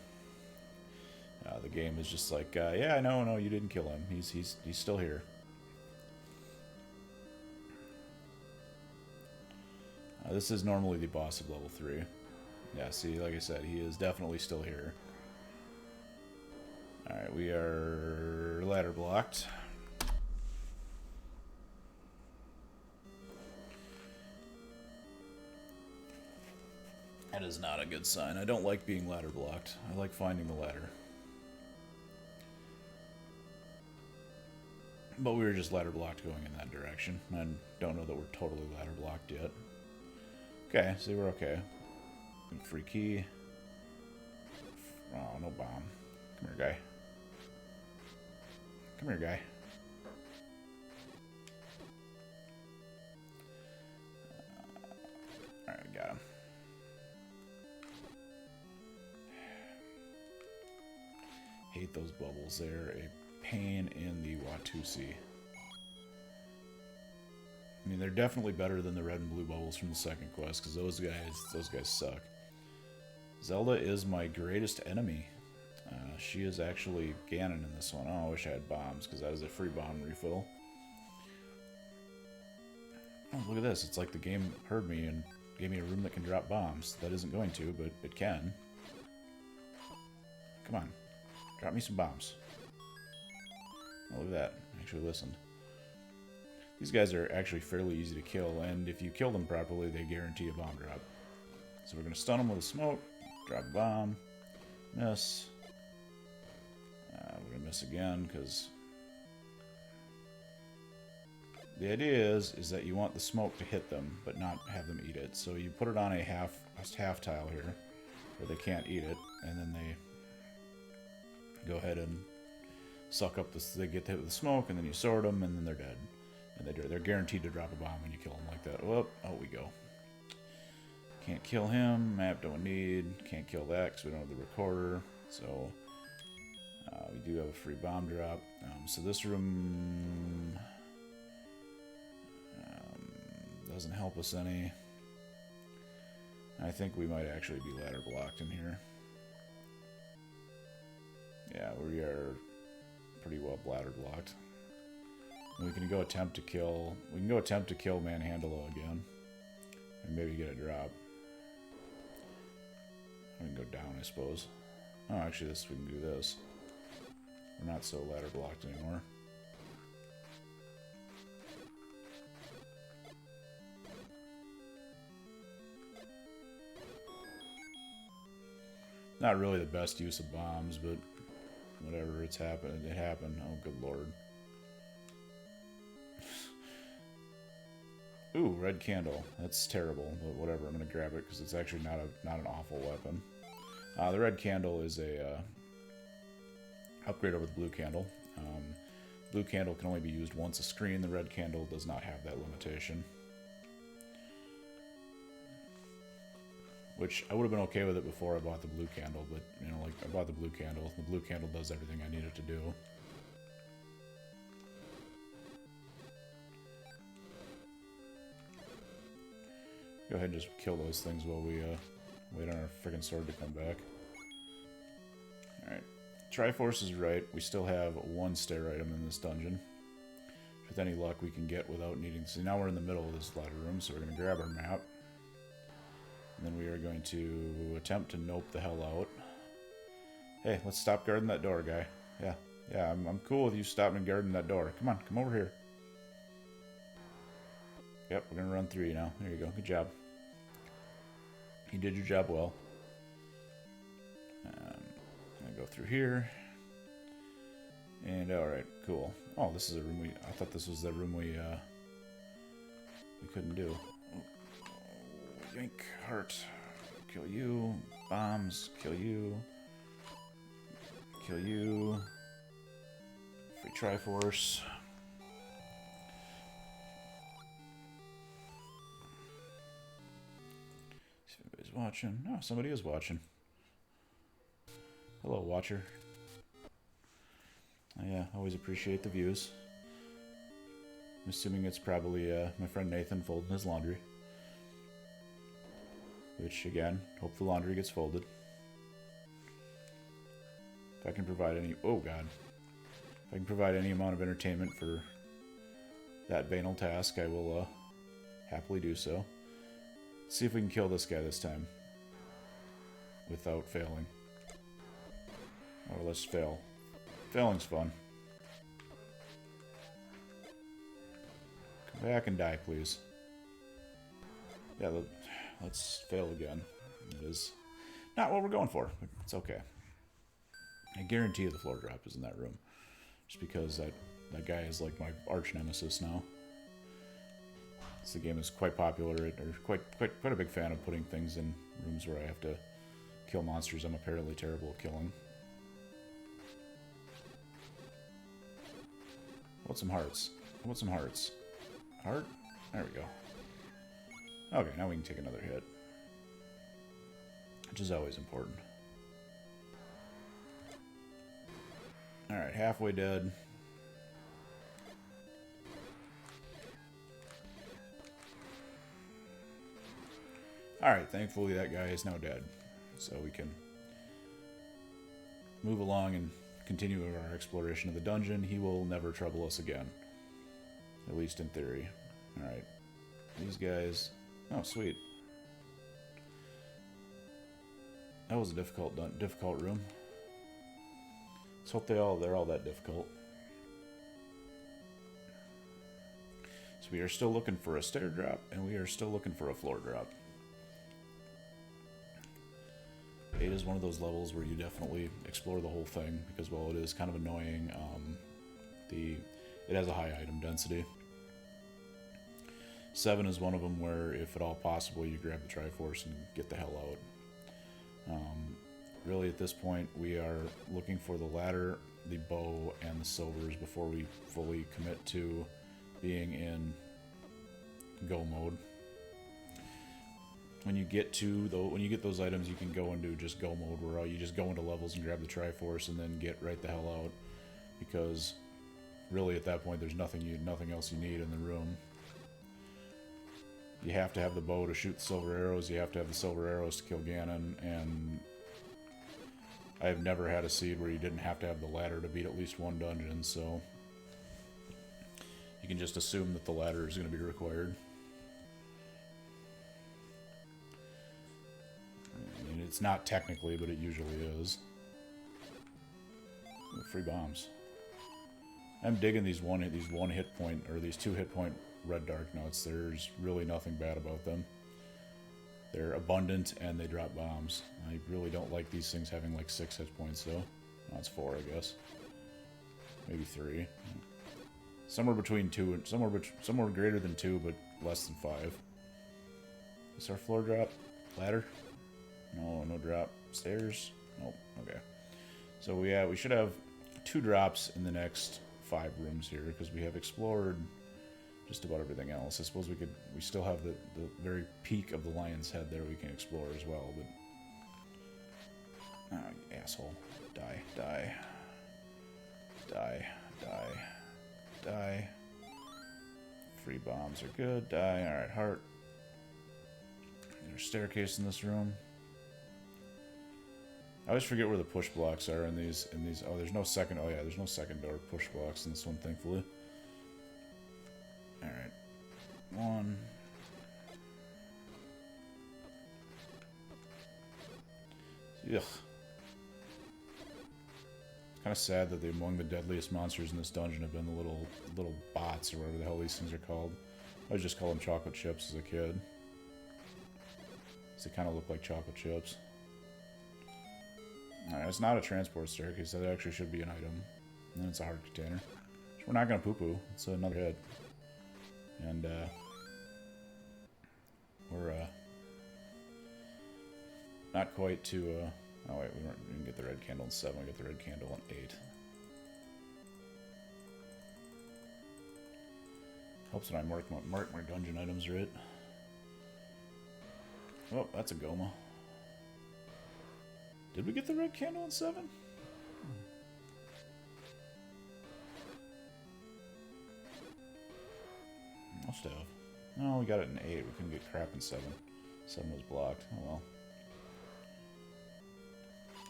A: The game is just like, yeah, no, you didn't kill him. He's still here. This is normally the boss of level 3. Yeah, see, like I said, he is definitely still here. Alright, we are ladder blocked. That is not a good sign. I don't like being ladder blocked. I like finding the ladder. But we were just ladder blocked going in that direction. I don't know that we're totally ladder blocked yet. Okay, see, we're okay. Free key. Oh, no bomb. Come here, guy. Come here, guy. Alright, we got him. Hate those bubbles. They're a pain in the Watusi. I mean, they're definitely better than the red and blue bubbles from the second quest, because those guys suck. Zelda is my greatest enemy. She is actually Ganon in this one. Oh, I wish I had bombs, because that is a free bomb refill. Oh, look at this. It's like the game heard me and gave me a room that can drop bombs. That isn't going to, but it can. Come on. Drop me some bombs. Oh, look at that. I actually listened. These guys are actually fairly easy to kill, and if you kill them properly, they guarantee a bomb drop. So we're going to stun them with a smoke, drop a bomb, miss. We're going to miss again, because the idea is that you want the smoke to hit them, but not have them eat it. So you put it on a half tile here, where they can't eat it, and then go ahead and suck up this. They get hit with the smoke, and then you sort them, and then they're dead. And they're guaranteed to drop a bomb when you kill them like that. Whoop! Out we go. Can't kill him. Map don't need. Can't kill that because we don't have the recorder. So we do have a free bomb drop. So this room doesn't help us any. I think we might actually be ladder blocked in here. Yeah, we are pretty well ladder blocked. And we can go attempt to kill. We can go attempt to kill Manhandlo again, and maybe get a drop. We can go down, I suppose. Oh, actually, we can do this. We're not so ladder blocked anymore. Not really the best use of bombs, but whatever, it's happened. It happened. Oh, good lord. Ooh, red candle. That's terrible, but whatever. I'm gonna grab it because it's actually not an awful weapon. The red candle is a upgrade over the blue candle. Blue candle can only be used once a screen. The red candle does not have that limitation. Which I would have been okay with it before I bought the blue candle, but you know, like I bought the blue candle. The blue candle does everything I need it to do. Go ahead and just kill those things while we wait on our friggin' sword to come back. Alright. Triforce is right. We still have one stair item in this dungeon. With any luck we can get without needing to see. Now we're in the middle of this ladder room, so we're going to grab our map. And then we are going to attempt to nope the hell out. Hey, let's stop guarding that door, guy. Yeah, I'm cool with you stopping and guarding that door. Come on, come over here. Yep, we're going to run through you now. There you go. Good job. You did your job well. I'm going to go through here. And, alright, cool. Oh, this is a room I thought this was the room we couldn't do. Oh, yank, heart. Kill you. Bombs. Kill you. Kill you. Free Triforce. Watching. Oh, somebody is watching. Hello, watcher. Yeah, always appreciate the views. I'm assuming it's probably my friend Nathan folding his laundry. Which, again, hope the laundry gets folded. If I can provide any... Oh, God. If I can provide any amount of entertainment for that banal task, I will happily do so. Let's see if we can kill this guy this time. Without failing. Or let's fail. Failing's fun. Come back and die, please. Yeah, let's fail again. It is not what we're going for. It's okay. I guarantee you the floor drop is in that room. Just because that guy is like my arch nemesis now. The game is quite popular, or quite a big fan of putting things in rooms where I have to kill monsters I'm apparently terrible at killing. I want some hearts. I want some hearts. Heart? There we go. Okay, now we can take another hit. Which is always important. Alright, halfway dead. Alright, thankfully that guy is now dead. So we can move along and continue our exploration of the dungeon. He will never trouble us again. At least in theory. Alright. These guys... Oh, sweet. That was a difficult room. Let's hope they're all that difficult. So we are still looking for a stair drop, and we are still looking for a floor drop. 8 is one of those levels where you definitely explore the whole thing, because while it is kind of annoying, it has a high item density. 7 is one of them where, if at all possible, you grab the Triforce and get the hell out. really at this point we are looking for the ladder, the bow, and the silvers before we fully commit to being in go mode. When you get those items, you can go into just go mode, where you just go into levels and grab the Triforce and then get right the hell out, because really at that point there's nothing else you need in the room. You have to have the bow to shoot the silver arrows. You have to have the silver arrows to kill Ganon, and I have never had a seed where you didn't have to have the ladder to beat at least one dungeon, so you can just assume that the ladder is going to be required. I mean, it's not technically, but it usually is. Ooh, free bombs. I'm digging these one hit point, or these 2 hit point red dark nuts. There's really nothing bad about them. They're abundant and they drop bombs. I really don't like these things having like 6 hit points though. No, it's 4, I guess. Maybe 3. Somewhere between 2 and somewhere greater than 2, but less than 5. Is our floor drop? Ladder? No, no drop. Stairs? Nope. Okay. So we should have 2 drops in the next 5 rooms here, because we have explored just about everything else. I suppose we still have the very peak of the Lion's Head there we can explore as well, but asshole. Die, die. Die, die, die. Free bombs are good. Die. Alright, heart. There's a staircase in this room. I always forget where the push blocks are in these. Oh, there's no second. Oh yeah, there's no second door push blocks in this one, thankfully. All right, 1. Ugh. It's kind of sad that among the deadliest monsters in this dungeon have been the little bots, or whatever the hell these things are called. I would just call them chocolate chips as a kid. They kind of look like chocolate chips. Alright, it's not a transport staircase. That actually should be an item. And then it's a heart container. Which we're not going to poo-poo. It's another head. And, we're, not quite to, oh wait, we didn't get the red candle in 7. We got the red candle in 8. Helps when I mark my dungeon items right. Oh, that's a Goma. Did we get the red candle in 7? Must have. No, we got it in 8. We couldn't get crap in 7. 7 was blocked. Oh well.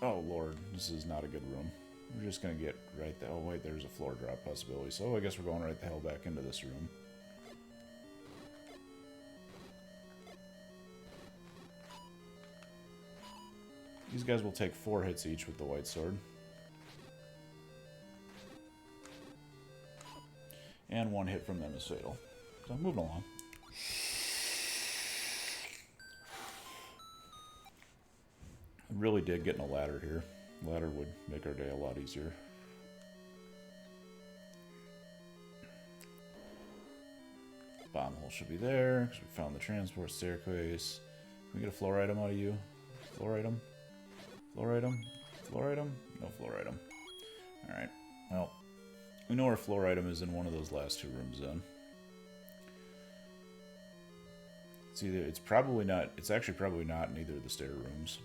A: Oh lord, this is not a good room. We're just gonna get right there. Oh wait, there's a floor drop possibility. So I guess we're going right the hell back into this room. These guys will take 4 hits each with the white sword. And 1 hit from them is fatal. So I'm moving along. I really did getting a ladder here. A ladder would make our day a lot easier. Bomb hole should be there, because we found the transport staircase. Can we get a floor item out of you? Floor item? Floor item? Floor item? No floor item. Alright. Well, we know our floor item is in one of those last 2 rooms then. It's probably not, it's actually probably not in either of the stair rooms.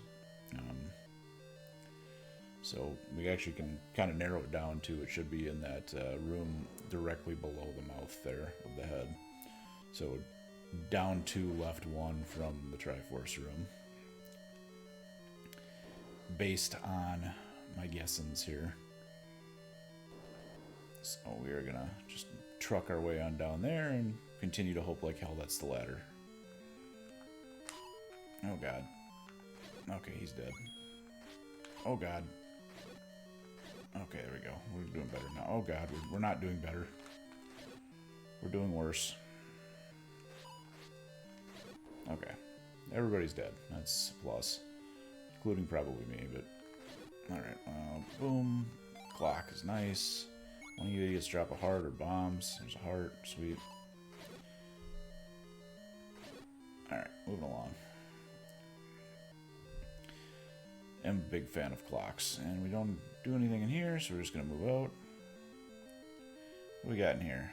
A: So we actually can kind of narrow it down to, it should be in that room directly below the mouth there of the head. So down 2, left 1 from the Triforce room. Based on my guessings here. So we are gonna just truck our way on down there and continue to hope like hell that's the ladder. Oh god. Okay, he's dead. Oh god. Okay, there we go. We're doing better now. Oh god, we're not doing better. We're doing worse. Okay. Everybody's dead. That's a plus. Including probably me, but... Alright, boom. Clock is nice. One of you idiots drop a heart or bombs. There's a heart. Sweet. Alright, moving along. am a big fan of clocks. And we don't do anything in here, so we're just going to move out. What do we got in here?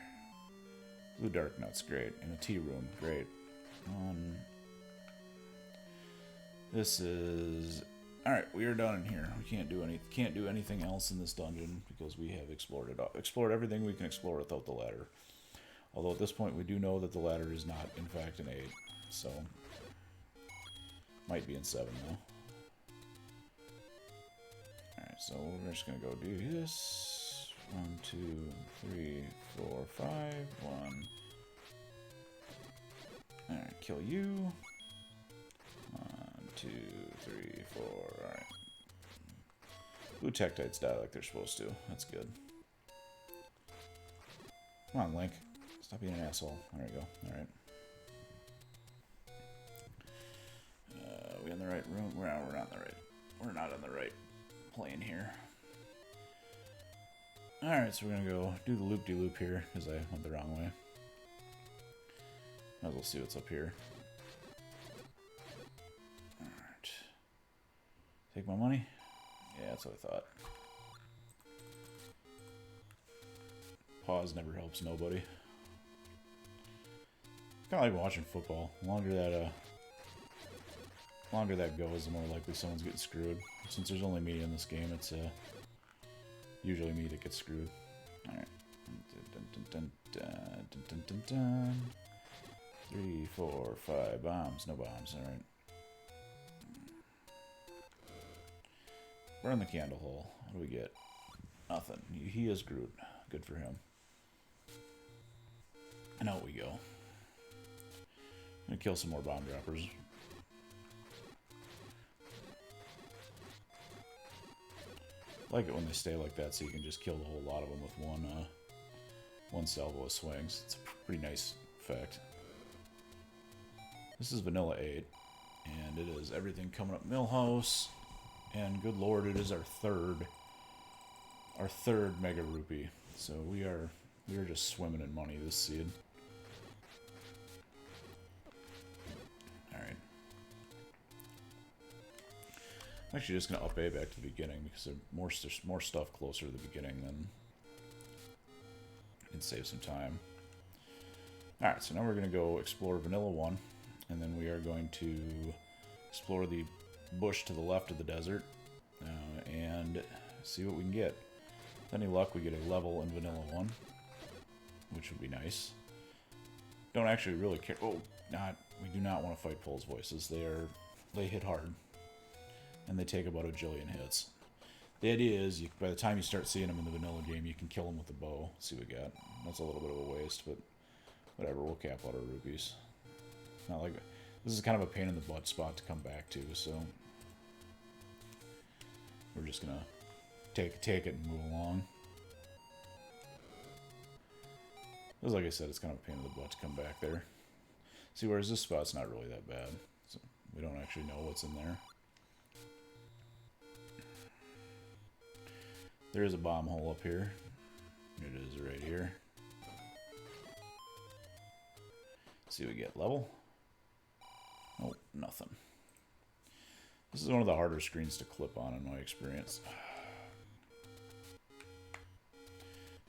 A: Blue dark nuts, great. In a tea room, great. This is... Alright, we are done in here. We can't do anything else in this dungeon because we have explored everything we can explore without the ladder. Although at this point we do know that the ladder is not in fact an 8, so might be in 7 though. Alright, so we're just gonna go do this. 1, 2, 3, 4, 5, 1. Alright, kill you. 1, 2, 3, 4. Alright. Blue Tektites die like they're supposed to. That's good. Come on, Link. Stop being an asshole. There we go. Alright. We in the right room? We're not in the right. We're not in the right plane here. Alright, so we're gonna go do the loop-de-loop here, because I went the wrong way. Might as well see what's up here. Alright. Take my money? Yeah, that's what I thought. Pause never helps nobody. Kind of like watching football. The longer that goes, the more likely someone's getting screwed. Since there's only me in this game, it's usually me that gets screwed. Alright. 3, 4, 5 bombs. No bombs. Alright. Burn the candle hole. What do we get? Nothing. He is Groot. Good for him. And out we go. I'm gonna kill some more bomb droppers. I like it when they stay like that, so you can just kill the whole lot of them with one salvo of swings. It's a pretty nice effect. This is Vanilla 8, and it is everything coming up Millhouse. And good lord, it is our third Mega Rupee. So we are just swimming in money this seed. Alright. I'm actually just going to up A back to the beginning because there's more stuff closer to the beginning than can save some time. Alright, so now we're going to go explore Vanilla 1, and then we are going to explore the bush to the left of the desert and see what we can get. With any luck, we get a level in Vanilla 1, which would be nice. Don't actually really care. Oh, we do not want to fight Pole's voices. They hit hard, and they take about a jillion hits. The idea is, by the time you start seeing them in the vanilla game, you can kill them with a bow. See what we got. That's a little bit of a waste, but whatever. We'll cap out our rupees. Not like this is kind of a pain in the butt spot to come back to, so we're just gonna take it and move along. Because like I said, it's kind of a pain in the butt to come back there. See, whereas this spot's not really that bad. So we don't actually know what's in there. There is a bomb hole up here. It is right here. Let's see what we get. Level? Nope, nothing. This is one of the harder screens to clip on in my experience.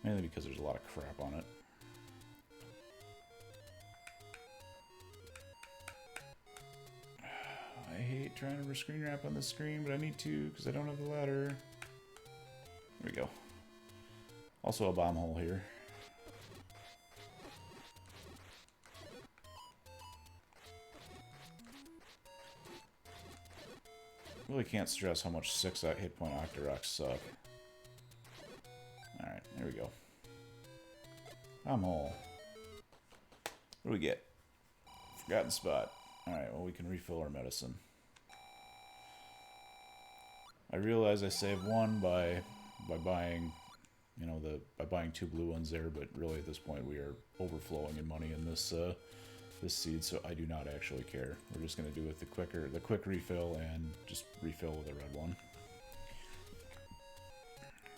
A: Mainly because there's a lot of crap on it. I hate trying to screen wrap on this screen, but I need to because I don't have the ladder. There we go. Also a bomb hole here. Really can't stress how much 6 hit point Octoroks suck. Alright, there we go. Bomb hole. What do we get? Forgotten spot. Alright, well we can refill our medicine. I realize I saved one by buying, you know, by buying 2 blue ones there, but really at this point we are overflowing in money in this this seed, so I do not actually care. We're just gonna do with the quick refill and just refill with a red one.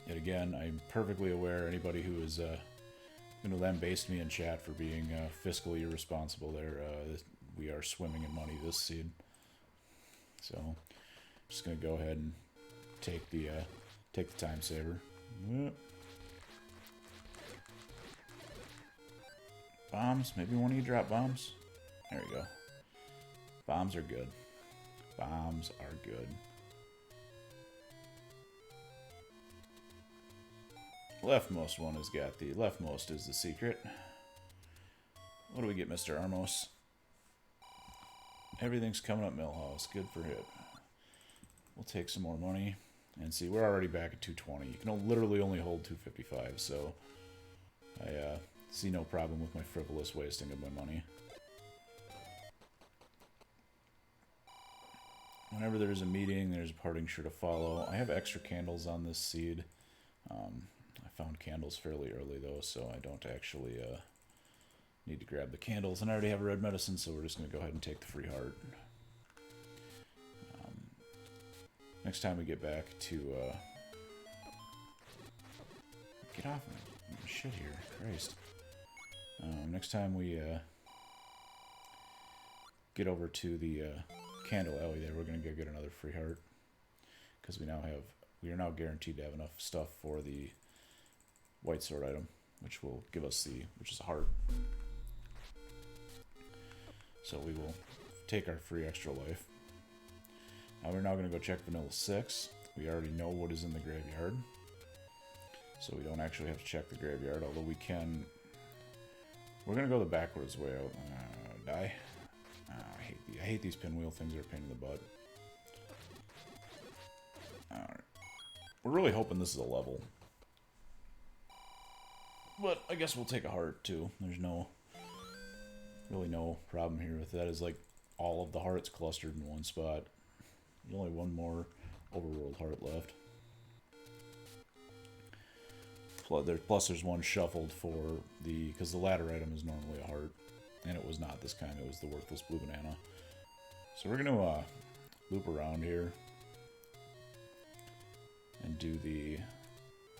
A: Yet again, I'm perfectly aware anybody who is going to lambaste me in chat for being fiscally irresponsible there. We are swimming in money this seed. So, Just gonna go ahead and take the time saver. Yep. Bombs. Maybe one of you drop bombs. There we go. Bombs are good. Bombs are good. Leftmost one has got the... Leftmost is the secret. What do we get, Mr. Armos? Everything's coming up Millhouse. Good for him. We'll take some more money. And see, we're already back at 220. You can literally only hold 255, so... I see no problem with my frivolous wasting of my money. Whenever there's a meeting, there's a parting sure to follow. I have extra candles on this seed. I found candles fairly early, though, so I don't actually need to grab the candles. And I already have a red medicine, so we're just going to go ahead and take the free heart. Next time we get back to... Get off my shit here. Christ. Next time we get over to the candle alley there, we're going to go get another free heart. Because we are now guaranteed to have enough stuff for the white sword item, which will give us which is a heart. So we will take our free extra life. Now we're now going to go check Vanilla 6. We already know what is in the graveyard. So we don't actually have to check the graveyard, although we can... We're going to go the backwards way out. Die. I hate these pinwheel things. They're a pain in the butt. Alright. We're really hoping this is a level. But I guess we'll take a heart, too. There's really no problem here with that. Is like all of the hearts clustered in one spot. There's only one more overworld heart left. Plus there's one shuffled for because the ladder item is normally a heart, and it was not this kind. It was the worthless blue banana. So we're gonna loop around here and do the.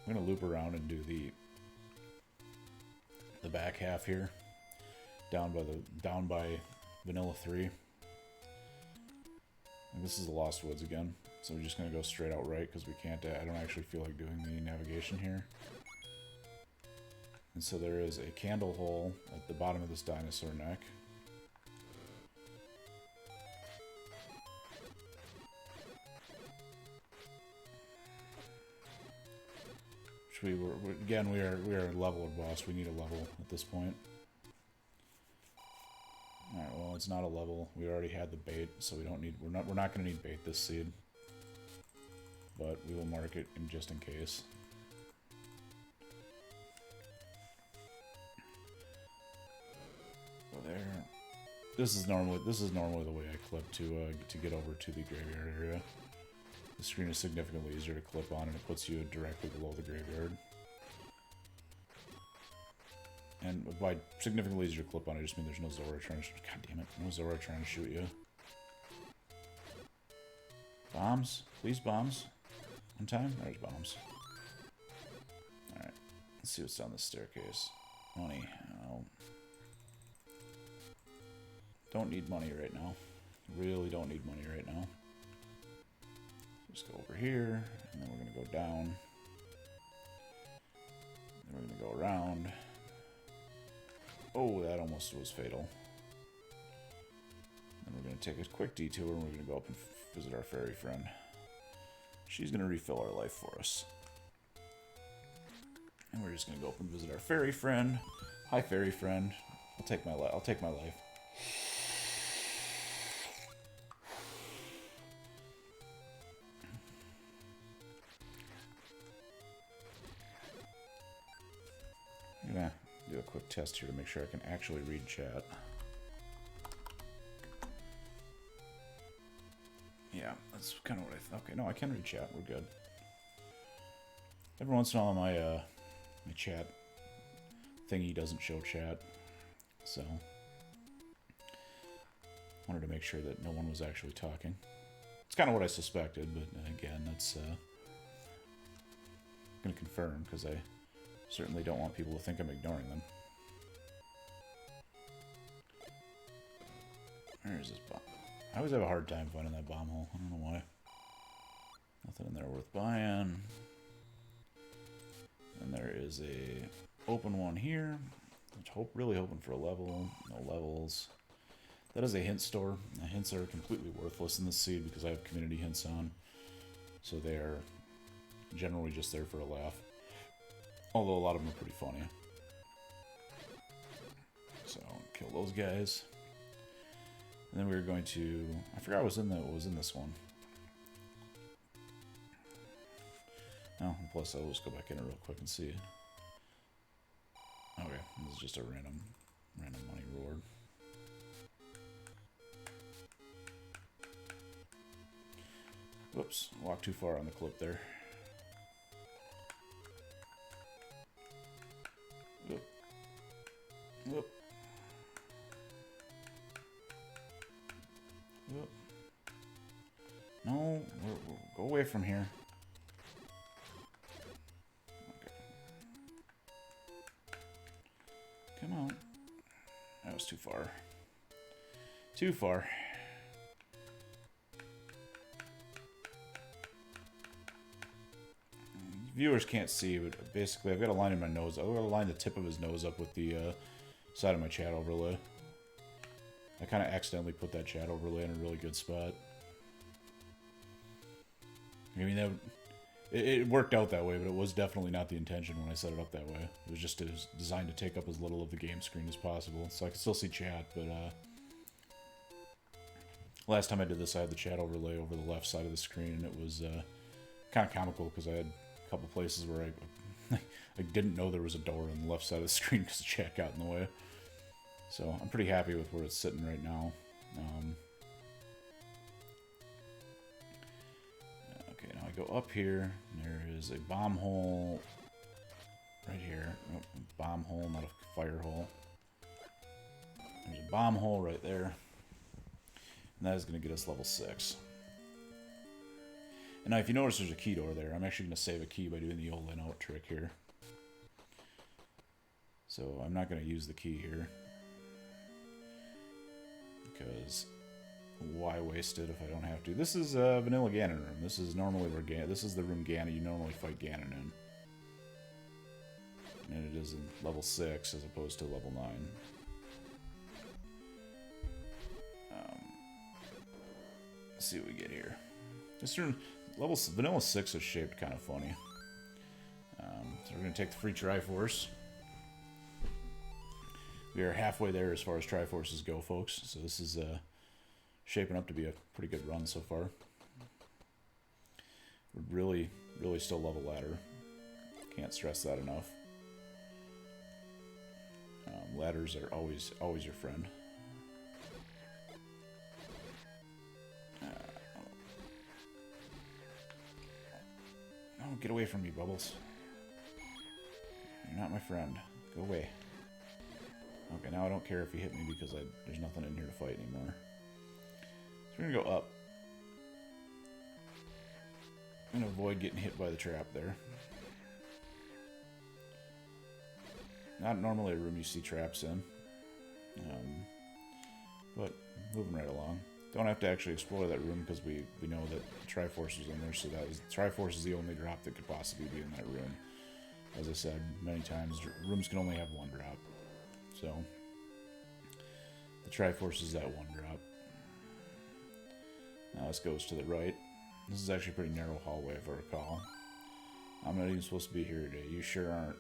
A: I'm gonna loop around and do the back half here, down by Vanilla 3. And this is the Lost Woods again, so we're just gonna go straight out right because we can't. I don't actually feel like doing the navigation here. And so there is a candle hole at the bottom of this dinosaur neck. Which we are a level boss. We need a level at this point. All right. Well, it's not a level. We already had the bait, so we don't need. We're not going to need bait this seed. But we will mark it just in case. There. This is normally the way I clip to get over to the graveyard area. The screen is significantly easier to clip on, and it puts you directly below the graveyard. And by significantly easier to clip on, I just mean there's no Zora trying to shoot. God damn it! No Zora trying to shoot you. Bombs, please, bombs. One time, there's bombs. All right, let's see what's down this staircase. Money. Oh. Don't need money right now. Really don't need money right now. Just go over here, and then we're going to go down. Then we're going to go around. Oh, that almost was fatal. Then we're going to take a quick detour, and we're going to go up and visit our fairy friend. She's going to refill our life for us. And we're just going to go up and visit our fairy friend. Hi, fairy friend. I'll take my life. I'm gonna do a quick test here to make sure I can actually read chat. Yeah, that's kind of what I thought. Okay, no, I can read chat. We're good. Every once in a while, my chat thingy doesn't show chat, so wanted to make sure that no one was actually talking. It's kind of what I suspected, but again, that's gonna confirm because I certainly don't want people to think I'm ignoring them. Where is this bomb? I always have a hard time finding that bomb hole. I don't know why. Nothing in there worth buying. And there is a open one here. Really hoping for a level. No levels. That is a hint store. The hints are completely worthless in this seed because I have community hints on. So they are generally just there for a laugh. Although a lot of them are pretty funny. So kill those guys. And then we were going to... I forgot what was in this one. Oh, plus I'll just go back in it real quick and see. Okay, this is just a random money reward. Whoops, walked too far on the clip there. Whoop. Whoop. Whoop. No, go away from here. Okay. Come on. That was too far. Too far. Viewers can't see, but basically I've got a line in my nose. I've got to line the tip of his nose up with the side of my chat overlay. I kind of accidentally put that chat overlay in a really good spot. I mean, it worked out that way, but it was definitely not the intention when I set it up that way. It was designed to take up as little of the game screen as possible, so I could still see chat, but last time I did this I had the chat overlay over the left side of the screen, and it was kind of comical because I had a couple places where I didn't know there was a door on the left side of the screen because the chat got in the way. So I'm pretty happy with where it's sitting right now. Okay, now I go up here, and there is a bomb hole right here. Nope, bomb hole, not a fire hole. There's a bomb hole right there. And that is going to get us level 6. And now if you notice there's a key door there, I'm actually going to save a key by doing the old in-out trick here. So I'm not going to use the key here. Because why waste it if I don't have to? This is vanilla Ganon room. This is normally where this is the room Ganon you normally fight Ganon in. And it is in level 6 as opposed to level 9. Let's see what we get here. This room, vanilla 6 is shaped kind of funny. So we're going to take the free Triforce. We are halfway there as far as Triforces go, folks. So this is shaping up to be a pretty good run so far. We're really still level ladder. Can't stress that enough. Ladders are always your friend. Oh, get away from me, Bubbles. You're not my friend. Go away. Okay, now I don't care if you hit me because there's nothing in here to fight anymore. So we're going to go up. I'm going to avoid getting hit by the trap there. Not normally a room you see traps in. But moving right along. Don't have to actually explore that room because we know that Triforce is in there, so Triforce is the only drop that could possibly be in that room. As I said many times, rooms can only have one drop. So, the Triforce is that one drop. Now this goes to the right. This is actually a pretty narrow hallway if I recall. I'm not even supposed to be here today. You sure aren't.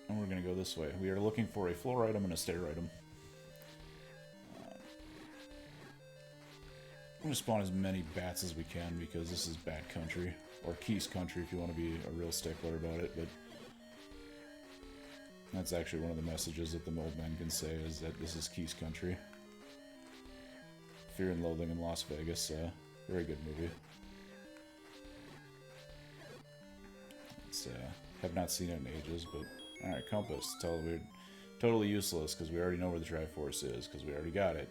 A: And we're going to go this way. We are looking for a floor item and a stair item. I'm going to spawn as many bats as we can because this is bat country. Or Keys country if you want to be a real stickler about it. But that's actually one of the messages that the old men can say is that this is Keys country. Fear and Loathing in Las Vegas. Very good movie. It's, have not seen it in ages, but... Alright, compass. Totally useless because we already know where the Triforce is because we already got it.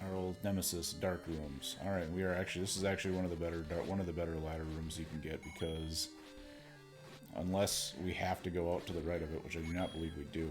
A: Our old nemesis, dark rooms. All right, this is actually one of the better ladder rooms you can get because unless we have to go out to the right of it, which I do not believe we do,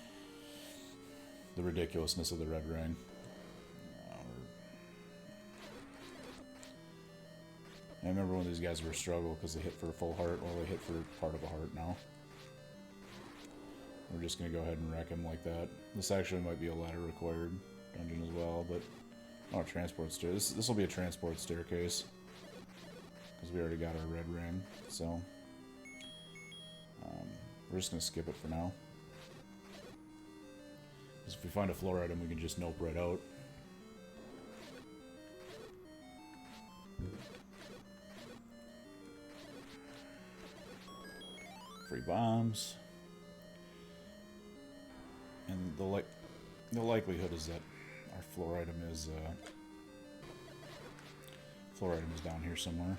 A: the ridiculousness of the red ring. I remember when these guys were a struggle because they hit for a full heart, well, they hit for part of a heart now. We're just going to go ahead and wreck him like that. This actually might be a ladder required dungeon as well, but... Oh, a transport stair. This will be a transport staircase. Because we already got our red ring, so... we're just going to skip it for now. Because if we find a floor item, we can just nope right out. Free bombs. And the likelihood is that our floor item is down here somewhere.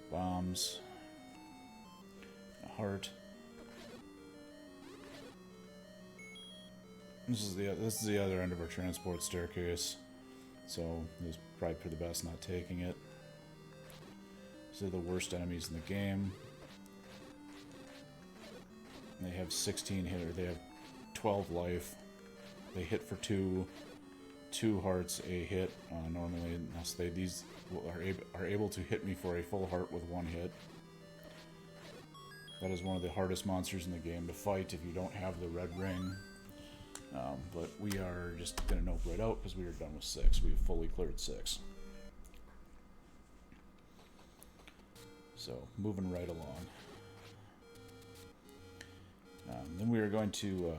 A: Bombs. A heart. This is the other end of our transport staircase. So it's probably for the best not taking it. These are the worst enemies in the game. They have 16 hit, or they have 12 life. They hit for two hearts a hit normally, unless these are able to hit me for a full heart with one hit. That is one of the hardest monsters in the game to fight if you don't have the red ring. But we are just gonna nope right out because we are done with 6. We have fully cleared 6. So moving right along. Then we are going to,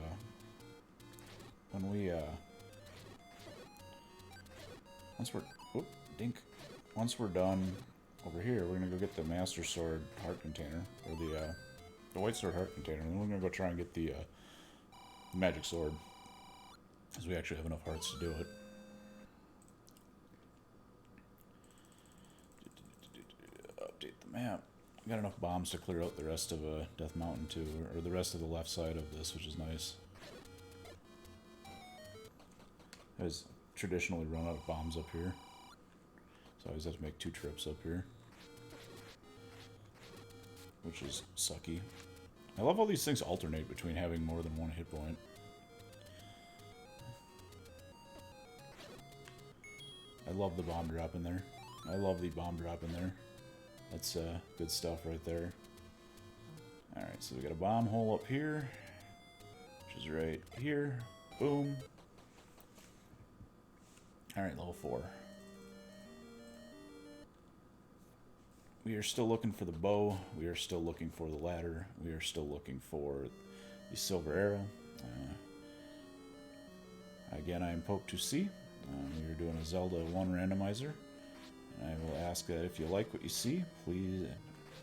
A: once we're done over here, we're gonna go get the Master Sword heart container, or the White Sword heart container, and then we're gonna go try and get the Magic Sword, because we actually have enough hearts to do it. Update the map. Got enough bombs to clear out the rest of Death Mountain too, or the rest of the left side of this, which is nice. I always traditionally run out of bombs up here, so I always have to make 2 trips up here, which is sucky. I love how these things alternate between having more than 1 hit point. I love the bomb drop in there. I love the bomb drop in there. That's good stuff right there. Alright, so we got a bomb hole up here, which is right here. Boom. Alright, level 4. We are still looking for the bow. We are still looking for the ladder. We are still looking for the silver arrow. Again, I am Poke2C. We are doing a Zelda 1 randomizer. I will ask that if you like what you see, please,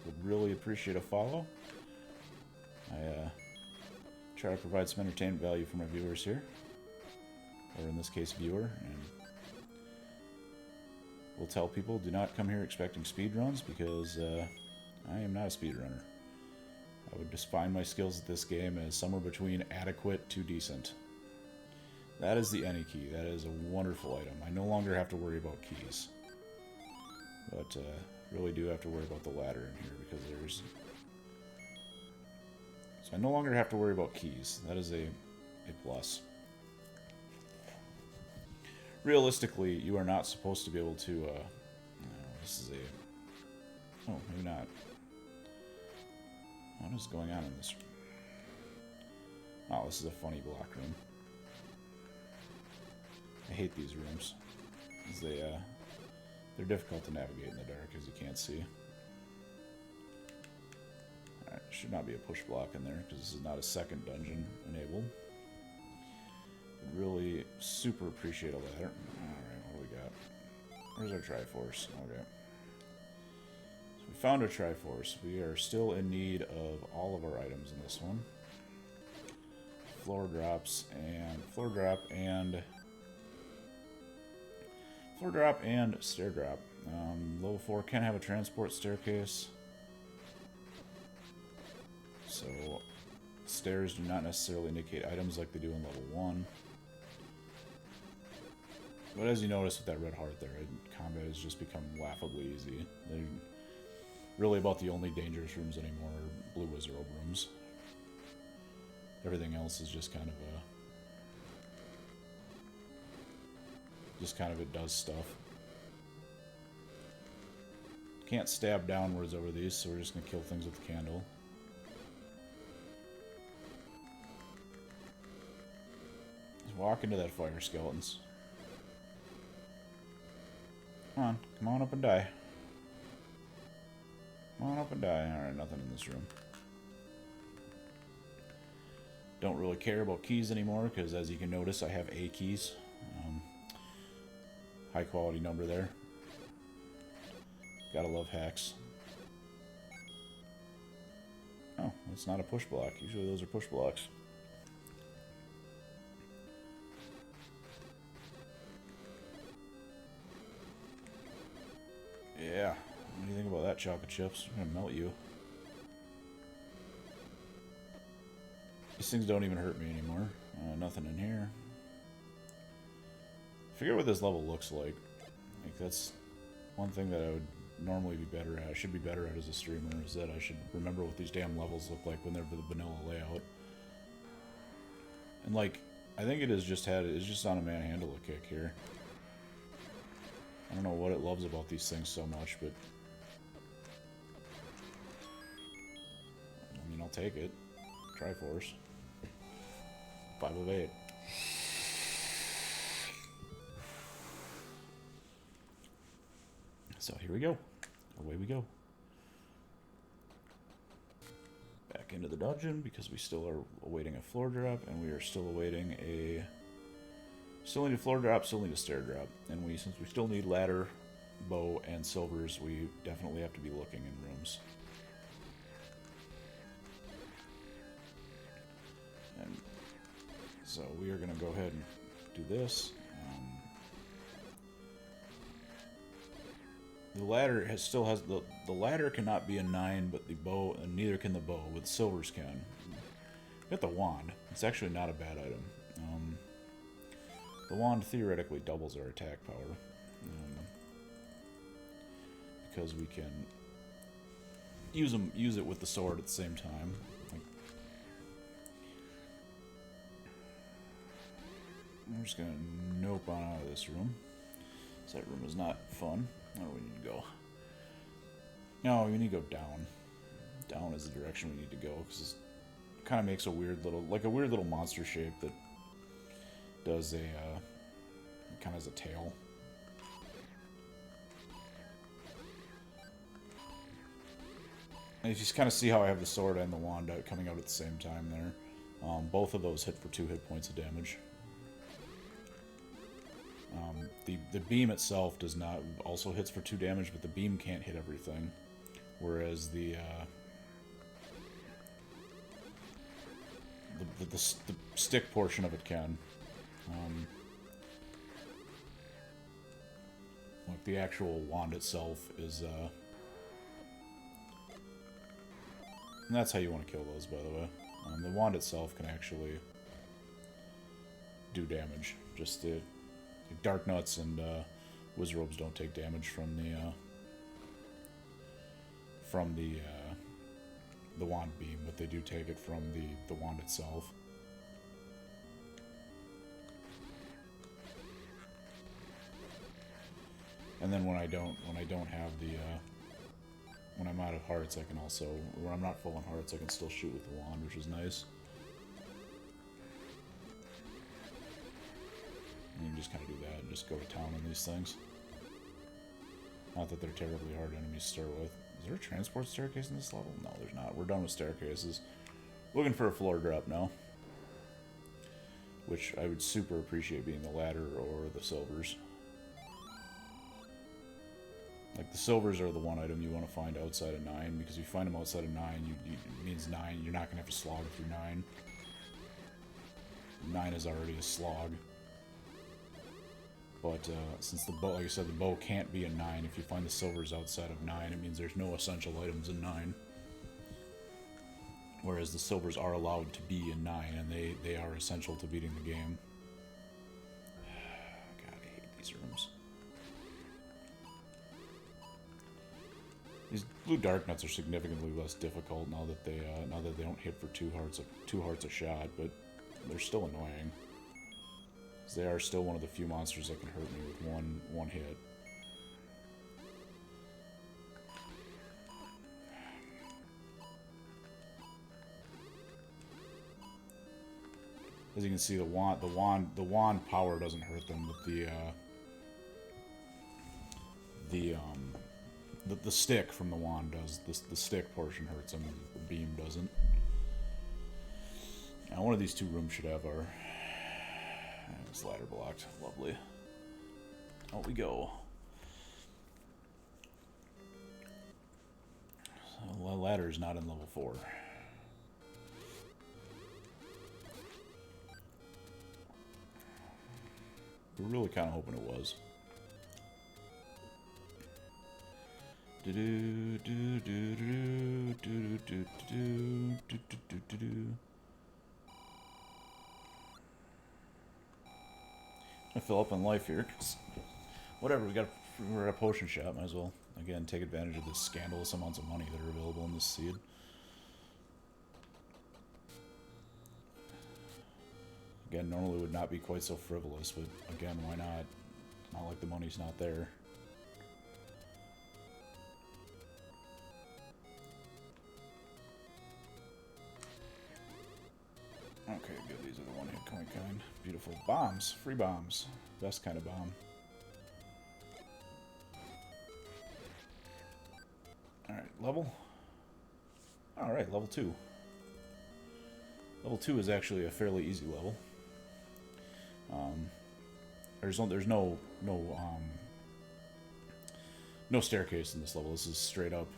A: would really appreciate a follow. I try to provide some entertainment value for my viewers here, or in this case, viewer, and we'll tell people, do not come here expecting speedruns, because I am not a speedrunner. I would define my skills at this game as somewhere between adequate to decent. That is the any key. That is a wonderful item. I no longer have to worry about keys. But really do have to worry about the ladder in here, because there's... So I no longer have to worry about keys. That is a plus. Realistically, you are not supposed to be able to... this is a... Oh, maybe not. What is going on in this? Oh, this is a funny block room. I hate these rooms. They're difficult to navigate in the dark, as you can't see. Alright, should not be a push block in there, because this is not a second dungeon enabled. Would really super appreciate a ladder. Alright, what do we got? Where's our Triforce? Okay. So we found a Triforce. We are still in need of all of our items in this one. Floor drop and stair drop. Level 4 can have a transport staircase. So stairs do not necessarily indicate items like they do in level 1. But as you notice with that red heart there, combat has just become laughably easy. They're really about the only dangerous rooms anymore are Blue Wizard rooms. Everything else is just kind of Just kind of it does stuff. Can't stab downwards over these, so we're just going to kill things with the candle. Just walk into that fire, skeletons. Come on up and die. Come on up and die. Alright, nothing in this room. Don't really care about keys anymore, because as you can notice, I have A keys. High quality number there. Gotta love hacks. Oh, it's not a push block. Usually those are push blocks. Yeah. What do you think about that, chocolate chips? I'm gonna melt you. These things don't even hurt me anymore. Nothing in here. Forget what this level looks like. Like, that's one thing that I would normally be better at. I should be better at as a streamer, is that I should remember what these damn levels look like when they're the vanilla layout. And like, I think it's just on a manhandle a kick here. I don't know what it loves about these things so much, but I mean, I'll take it. Triforce. 5 of 8. So here we go. Away we go. Back into the dungeon because we still are awaiting a floor drop, and we are still awaiting a... Still need a floor drop, still need a stair drop. And since we still need ladder, bow, and silvers, we definitely have to be looking in rooms. And so we are going to go ahead and do this. The ladder still has the ladder cannot be a 9, but the bow, and neither can the bow. With silvers can. Got the wand. It's actually not a bad item. The wand theoretically doubles our attack power, because we can use it with the sword at the same time. Like, I'm just gonna nope on out of this room. So that room is not fun. Oh, we need to go. No, we need to go down. Down is the direction we need to go, because it kind of makes a weird little monster shape that does a kind of has a tail. And you just kind of see how I have the sword and the wand out coming out at the same time there. Both of those hit for 2 hit points of damage. The beam itself does not, also hits for 2 damage, but the beam can't hit everything, whereas the stick portion of it can. Like the actual wand itself is, and that's how you want to kill those, by the way. The wand itself can actually do damage. Just the Dark Nuts and Wizrobes don't take damage from the wand beam, but they do take it from the wand itself. And then when I don't have when I'm out of hearts, I can also, when I'm not full on hearts, I can still shoot with the wand, which is nice. And you can just kind of do that and just go to town on these things. Not that they're terribly hard enemies to start with. Is there a transport staircase in this level? No, there's not. We're done with staircases. Looking for a floor drop now. Which I would super appreciate being the ladder or the silvers. Like, the silvers are the one item you want to find outside of 9, because if you find them outside of 9, it means 9, you're not going to have to slog through 9. 9 is already a slog. But since the bow, like I said, the bow can't be a 9, if you find the silvers outside of 9, it means there's no essential items in 9. Whereas the silvers are allowed to be in 9, and they are essential to beating the game. God, I hate these rooms. These blue dark nuts are significantly less difficult now that they don't hit for 2 hearts a shot, but they're still annoying. They are still one of the few monsters that can hurt me with one hit. As you can see, the wand power doesn't hurt them, but the stick from the wand does. The stick portion hurts them, the beam doesn't. Now, one of these two rooms should have our... It's ladder blocked. Lovely. Out we go. So, the ladder is not in level 4. We're really kind of hoping it was. I fill up on life here, because whatever, we're at a potion shop, might as well, again, take advantage of the scandalous amounts of money that are available in this seed. Again, normally would not be quite so frivolous, but again, why not? It's not like the money's not there. Okay, good. These are the one-hit coin kind. Beautiful. Bombs. Free bombs. Best kind of bomb. Alright, level? Alright, level 2. Level 2 is actually a fairly easy level. There's no staircase in this level. This is straight up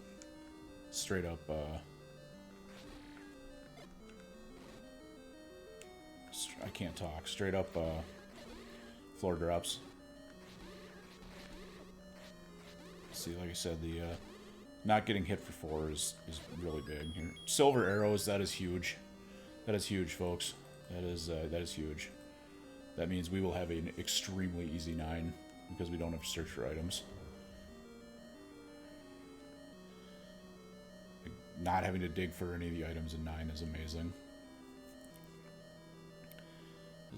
A: I can't talk. Straight up floor drops. See, like I said, the not getting hit for 4 is really big here. Silver arrows, that is huge. That is huge, folks. That is huge. That means we will have an extremely easy 9 because we don't have to search for items. Not having to dig for any of the items in 9 is amazing.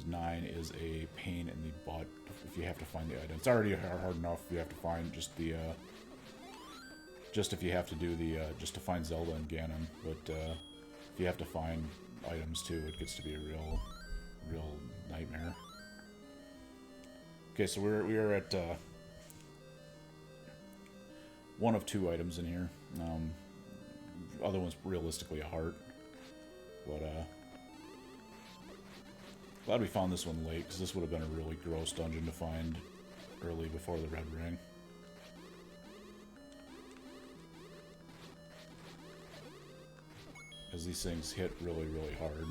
A: 9 is a pain in the butt if you have to find the item. It's already hard enough if you have to find just the just if you have to do the just to find Zelda and Ganon, but if you have to find items too, it gets to be a real nightmare. Okay, so we are at one of 2 items in here. Other one's realistically a heart, but glad we found this one late, because this would have been a really gross dungeon to find early before the red ring. Because these things hit really, really hard.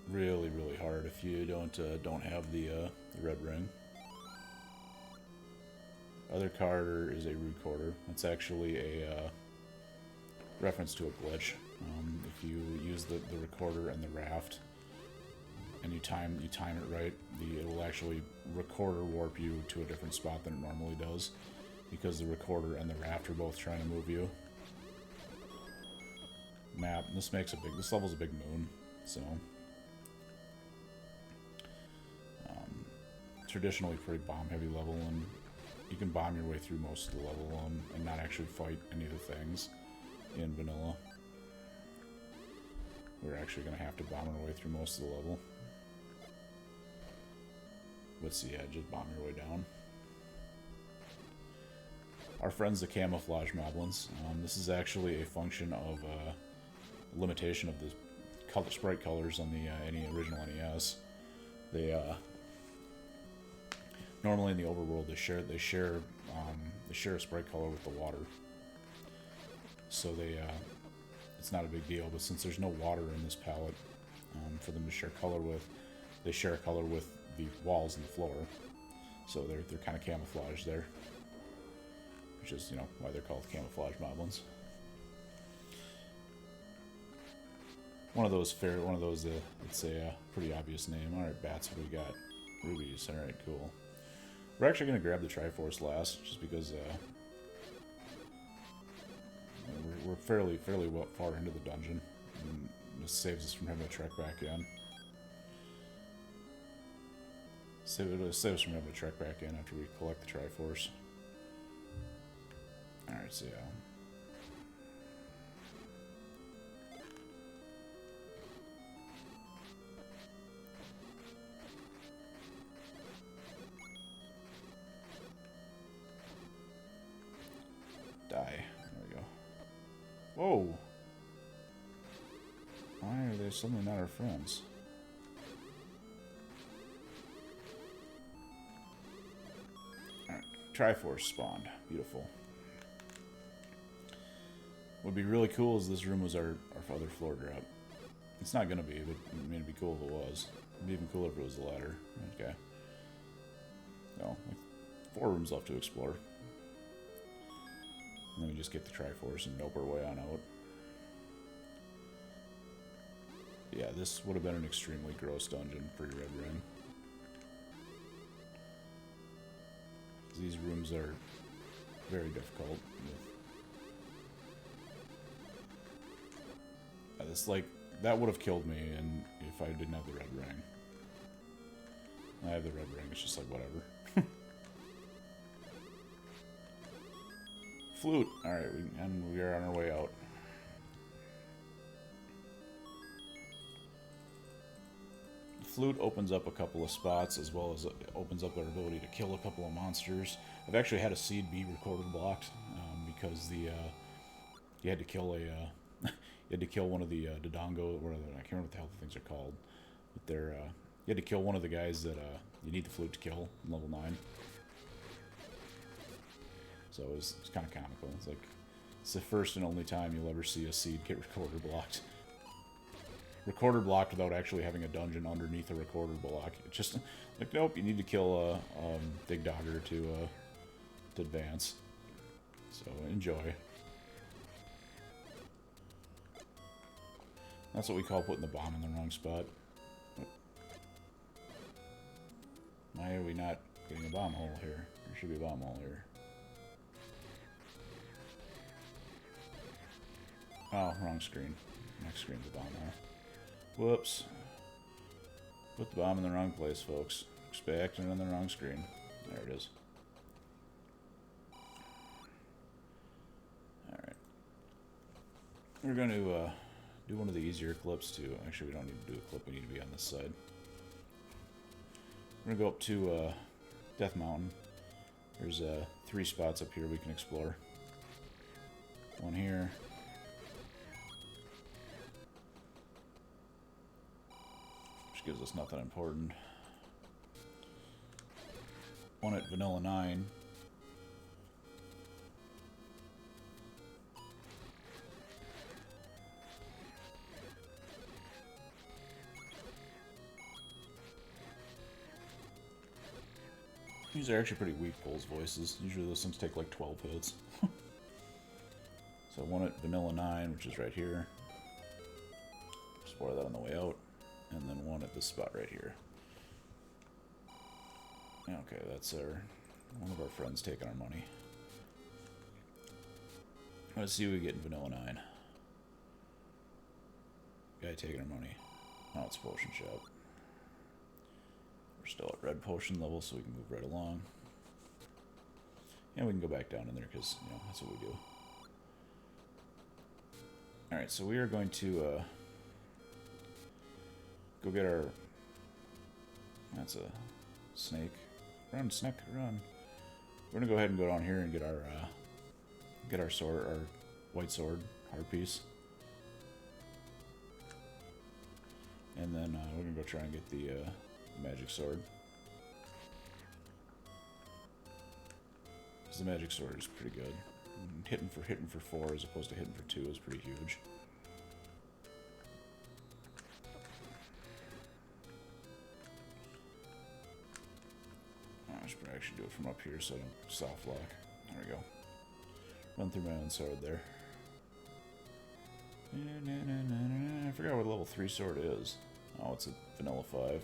A: Really, really hard if you don't have the red ring. Other card is a root quarter. It's actually a reference to a glitch. If you use the recorder and the raft, and you time it right, it will actually recorder warp you to a different spot than it normally does, because the recorder and the raft are both trying to move you. Map. This level's a big moon, so traditionally pretty bomb heavy level, and you can bomb your way through most of the level and not actually fight any of the things in vanilla. We're actually going to have to bomb our way through most of the level. But see, yeah, just bomb your way down. Our friends, the camouflage moblins. This is actually a function of limitation of the sprite colors on the any original NES. They normally in the overworld they share a sprite color with the water. So it's not a big deal, but since there's no water in this palette for them to share color with, they share a color with the walls and the floor. So they're kind of camouflaged there, which is, why they're called camouflage moblins. One of those, it's a pretty obvious name. All right, bats. What do we got? Rubies. All right, cool. We're actually going to grab the Triforce last, just because we're fairly far into the dungeon. And This saves us from having to trek back in. It saves us from having to trek back in after we collect the Triforce. Alright, so yeah. Die. There we go. Whoa! Why are they suddenly not our friends? Alright, Triforce spawned. Beautiful. What would be really cool is this room was our other floor drop. It's not gonna be, but I mean, it'd be cool if it was. It'd be even cooler if it was the ladder. Okay. So, like 4 rooms left to explore. And then we just get the Triforce and nope our way on out. Yeah, this would have been an extremely gross dungeon for Red Ring. These rooms are very difficult. It's like, that would have killed me and if I didn't have the red ring. I have the red ring, it's just like whatever. Flute! Alright, and we are on our way out. The flute opens up a couple of spots as well as it opens up our ability to kill a couple of monsters. I've actually had a seed be recorder blocked because the you had to kill a you had to kill one of the Dodongo, or I can't remember what the hell the things are called, but they're you had to kill one of the guys that you need the flute to kill in level 9. So it's kind of comical. It's like it's the first and only time you'll ever see a seed get recorder blocked. Recorder blocked without actually having a dungeon underneath a recorder block. It's just like, nope, you need to kill a big dogger to advance. So enjoy. That's what we call putting the bomb in the wrong spot. Why are we not getting a bomb hole here? There should be a bomb hole here. Oh, wrong screen. Next screen's a bomb hole. Whoops. Put the bomb in the wrong place, folks. Expecting it on the wrong screen. There it is. Alright. We're going to do one of the easier clips too. Actually, we don't need to do a clip. We need to be on this side. We're going to go up to Death Mountain. There's 3 spots up here we can explore. One here. Which gives us nothing important. One at Vanilla 9. These are actually pretty weak pulls voices. Usually those things take like 12 hits. So one at Vanilla 9, which is right here. Explore that on the way out. And then one at this spot right here. Okay, that's one of our friends taking our money. Let's see what we get in Vanilla 9. Guy taking our money. Oh, it's Potion Shop. We're still at red potion level, so we can move right along. And we can go back down in there, because, you know, that's what we do. Alright, so we are going to go get our... That's a snake. Run, snake, run. We're gonna go ahead and go down here and get our sword, our white sword, hard piece. And then we're gonna go try and get the magic sword. Because the magic sword is pretty good. And hitting for 4 as opposed to hitting for 2 is pretty huge. I should actually do it from up here so I don't soft lock. There we go. Run through my own sword there. I forgot what level 3 sword is. Oh, it's a vanilla 5.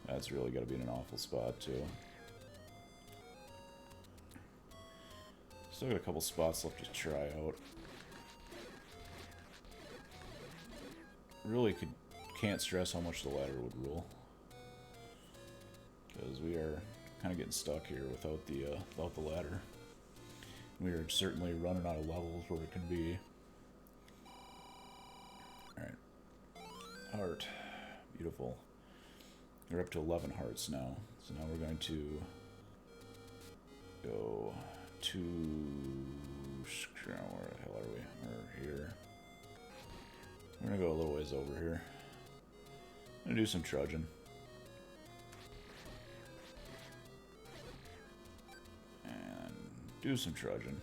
A: That's really got to be in an awful spot too. Still got a couple spots left to try out. really can't stress how much the ladder would rule. Because we are kind of getting stuck here without the ladder. We are certainly running out of levels where it can be. Alright. Heart. Beautiful. We're up to 11 hearts now. So now we're going to go to... Where the hell are we? We're here. We're going to go a little ways over here. I'm going to do some trudging. And do some trudging.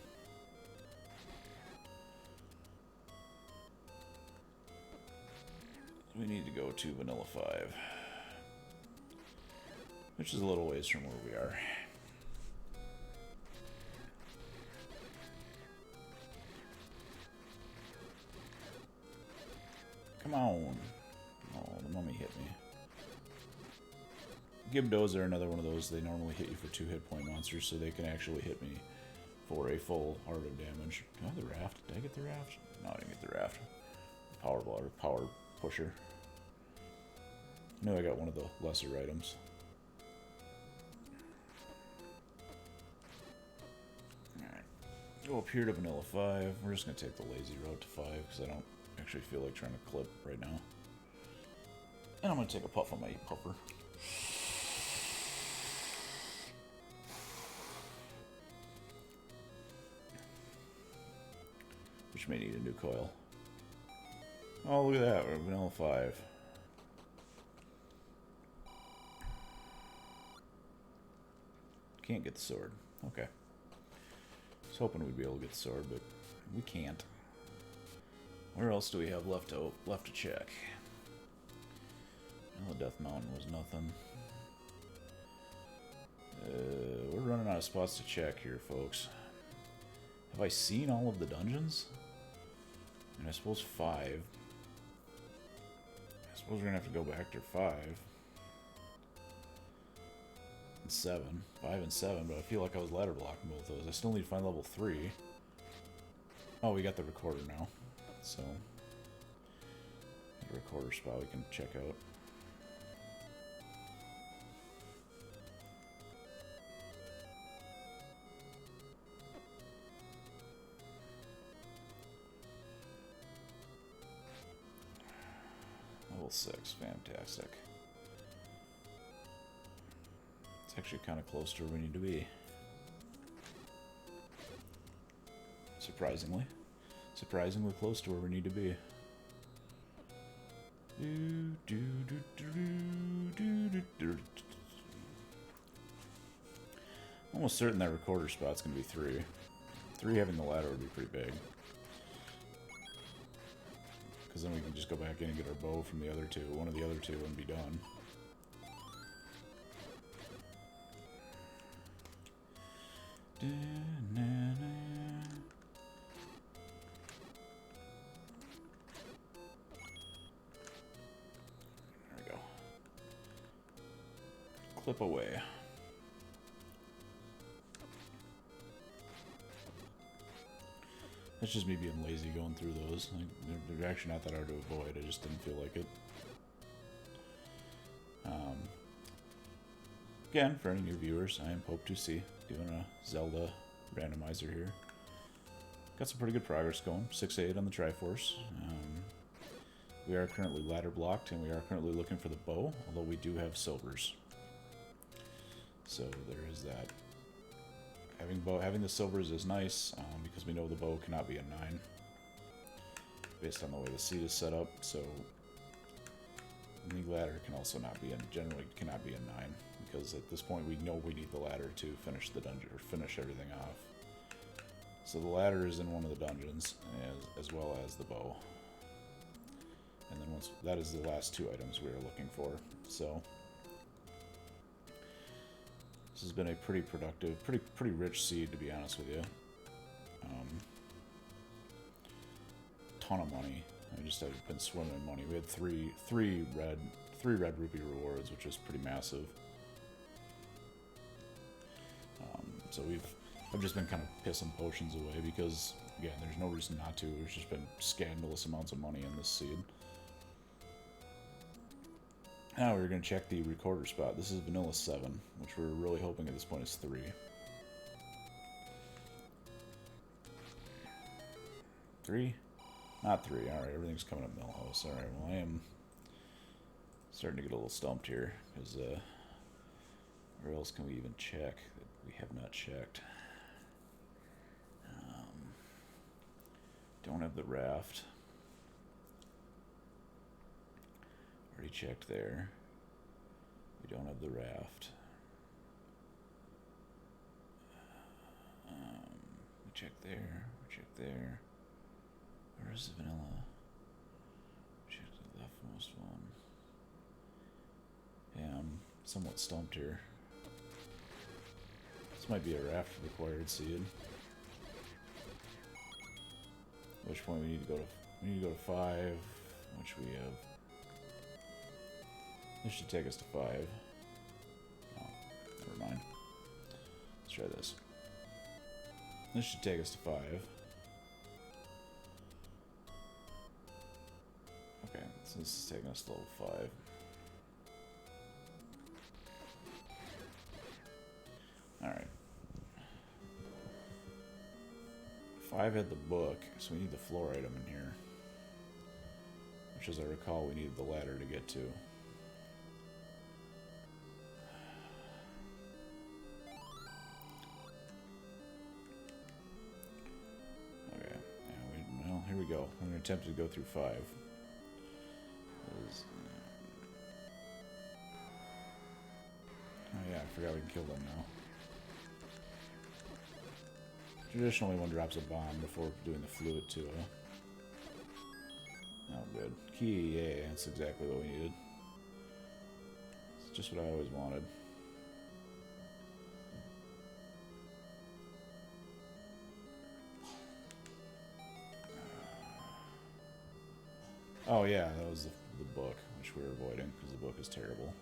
A: We need to go to Vanilla 5. Which is a little ways from where we are. Come on. Oh, the mummy hit me. Gibdos are another one of those. They normally hit you for 2 hit point monsters, so they can actually hit me for a full heart of damage. Oh, the raft. Did I get the raft? No, I didn't get the raft. Power blower, power pusher. I know I got one of the lesser items. Alright. Go up here to Vanilla 5. We're just going to take the lazy route to 5 because I don't actually feel like trying to clip right now. And I'm going to take a puff on my puffer. Which may need a new coil. Oh, look at that. We're at Vanilla 5. Can't get the sword. Okay. I was hoping we'd be able to get the sword, but we can't. Where else do we have left to check? Well, Death Mountain was nothing. We're running out of spots to check here, folks. Have I seen all of the dungeons? And I suppose 5. I suppose we're gonna have to go back to 5. And 7. 5 and 7, but I feel like I was ladder blocking both those. I still need to find level 3. Oh, we got the recorder now. So, the recorder spot we can check out. Level 6, fantastic. It's actually kind of close to where we need to be. Surprisingly. Surprisingly close to where we need to be. Almost certain that recorder spot's going to be 3. 3 having the ladder would be pretty big. Because then we can just go back in and get our bow from the other 2. One of the other 2 and be done. There we go. Clip away. That's just me being lazy going through those. Like, they're actually not that hard to avoid. I just didn't feel like it. Again, for any new viewers, I am Pope2C, doing a Zelda Randomizer here. Got some pretty good progress going. 6-8 on the Triforce. We are currently ladder blocked, and we are currently looking for the bow, although we do have silvers. So there is that. Having the silvers is nice, because we know the bow cannot be a 9. Based on the way the seat is set up, so the ladder can also not be generally cannot be a 9. Because at this point we know we need the ladder to finish the dungeon, or finish everything off. So the ladder is in one of the dungeons, as well as the bow. And then once that is the last 2 items we are looking for. So this has been a pretty productive, pretty rich seed, to be honest with you. Ton of money. I just have been swimming in money. We had three red rupee rewards, which is pretty massive. So I've just been kind of pissing potions away because, again, there's no reason not to. There's just been scandalous amounts of money in this seed. Now we're going to check the recorder spot. This is vanilla 7, which we're really hoping at this point is 3. 3? Not 3. Alright, everything's coming up Millhouse. Alright, well I am starting to get a little stumped here, because where else can we even check that we have not checked? Don't have the raft. Already checked there. We don't have the raft. We checked there. We checked there. Where is the vanilla? Check the leftmost one. Yeah, I'm somewhat stumped here. This might be a raft required seed. At which point we need to go to 5, which we have. This should take us to 5. Oh, never mind. Let's try this. This should take us to 5. Okay, so this is taking us to level 5. Alright. 5 had the book, so we need the floor item in here. Which, as I recall, we needed the ladder to get to. Okay, well, here we go. I'm going to attempt to go through 5. Oh yeah, I forgot we can kill them now. Traditionally, one drops a bomb before doing the fluid too. Oh, good. Key, yeah, that's exactly what we needed. It's just what I always wanted. Oh yeah, that was the book, which we were avoiding, because the book is terrible.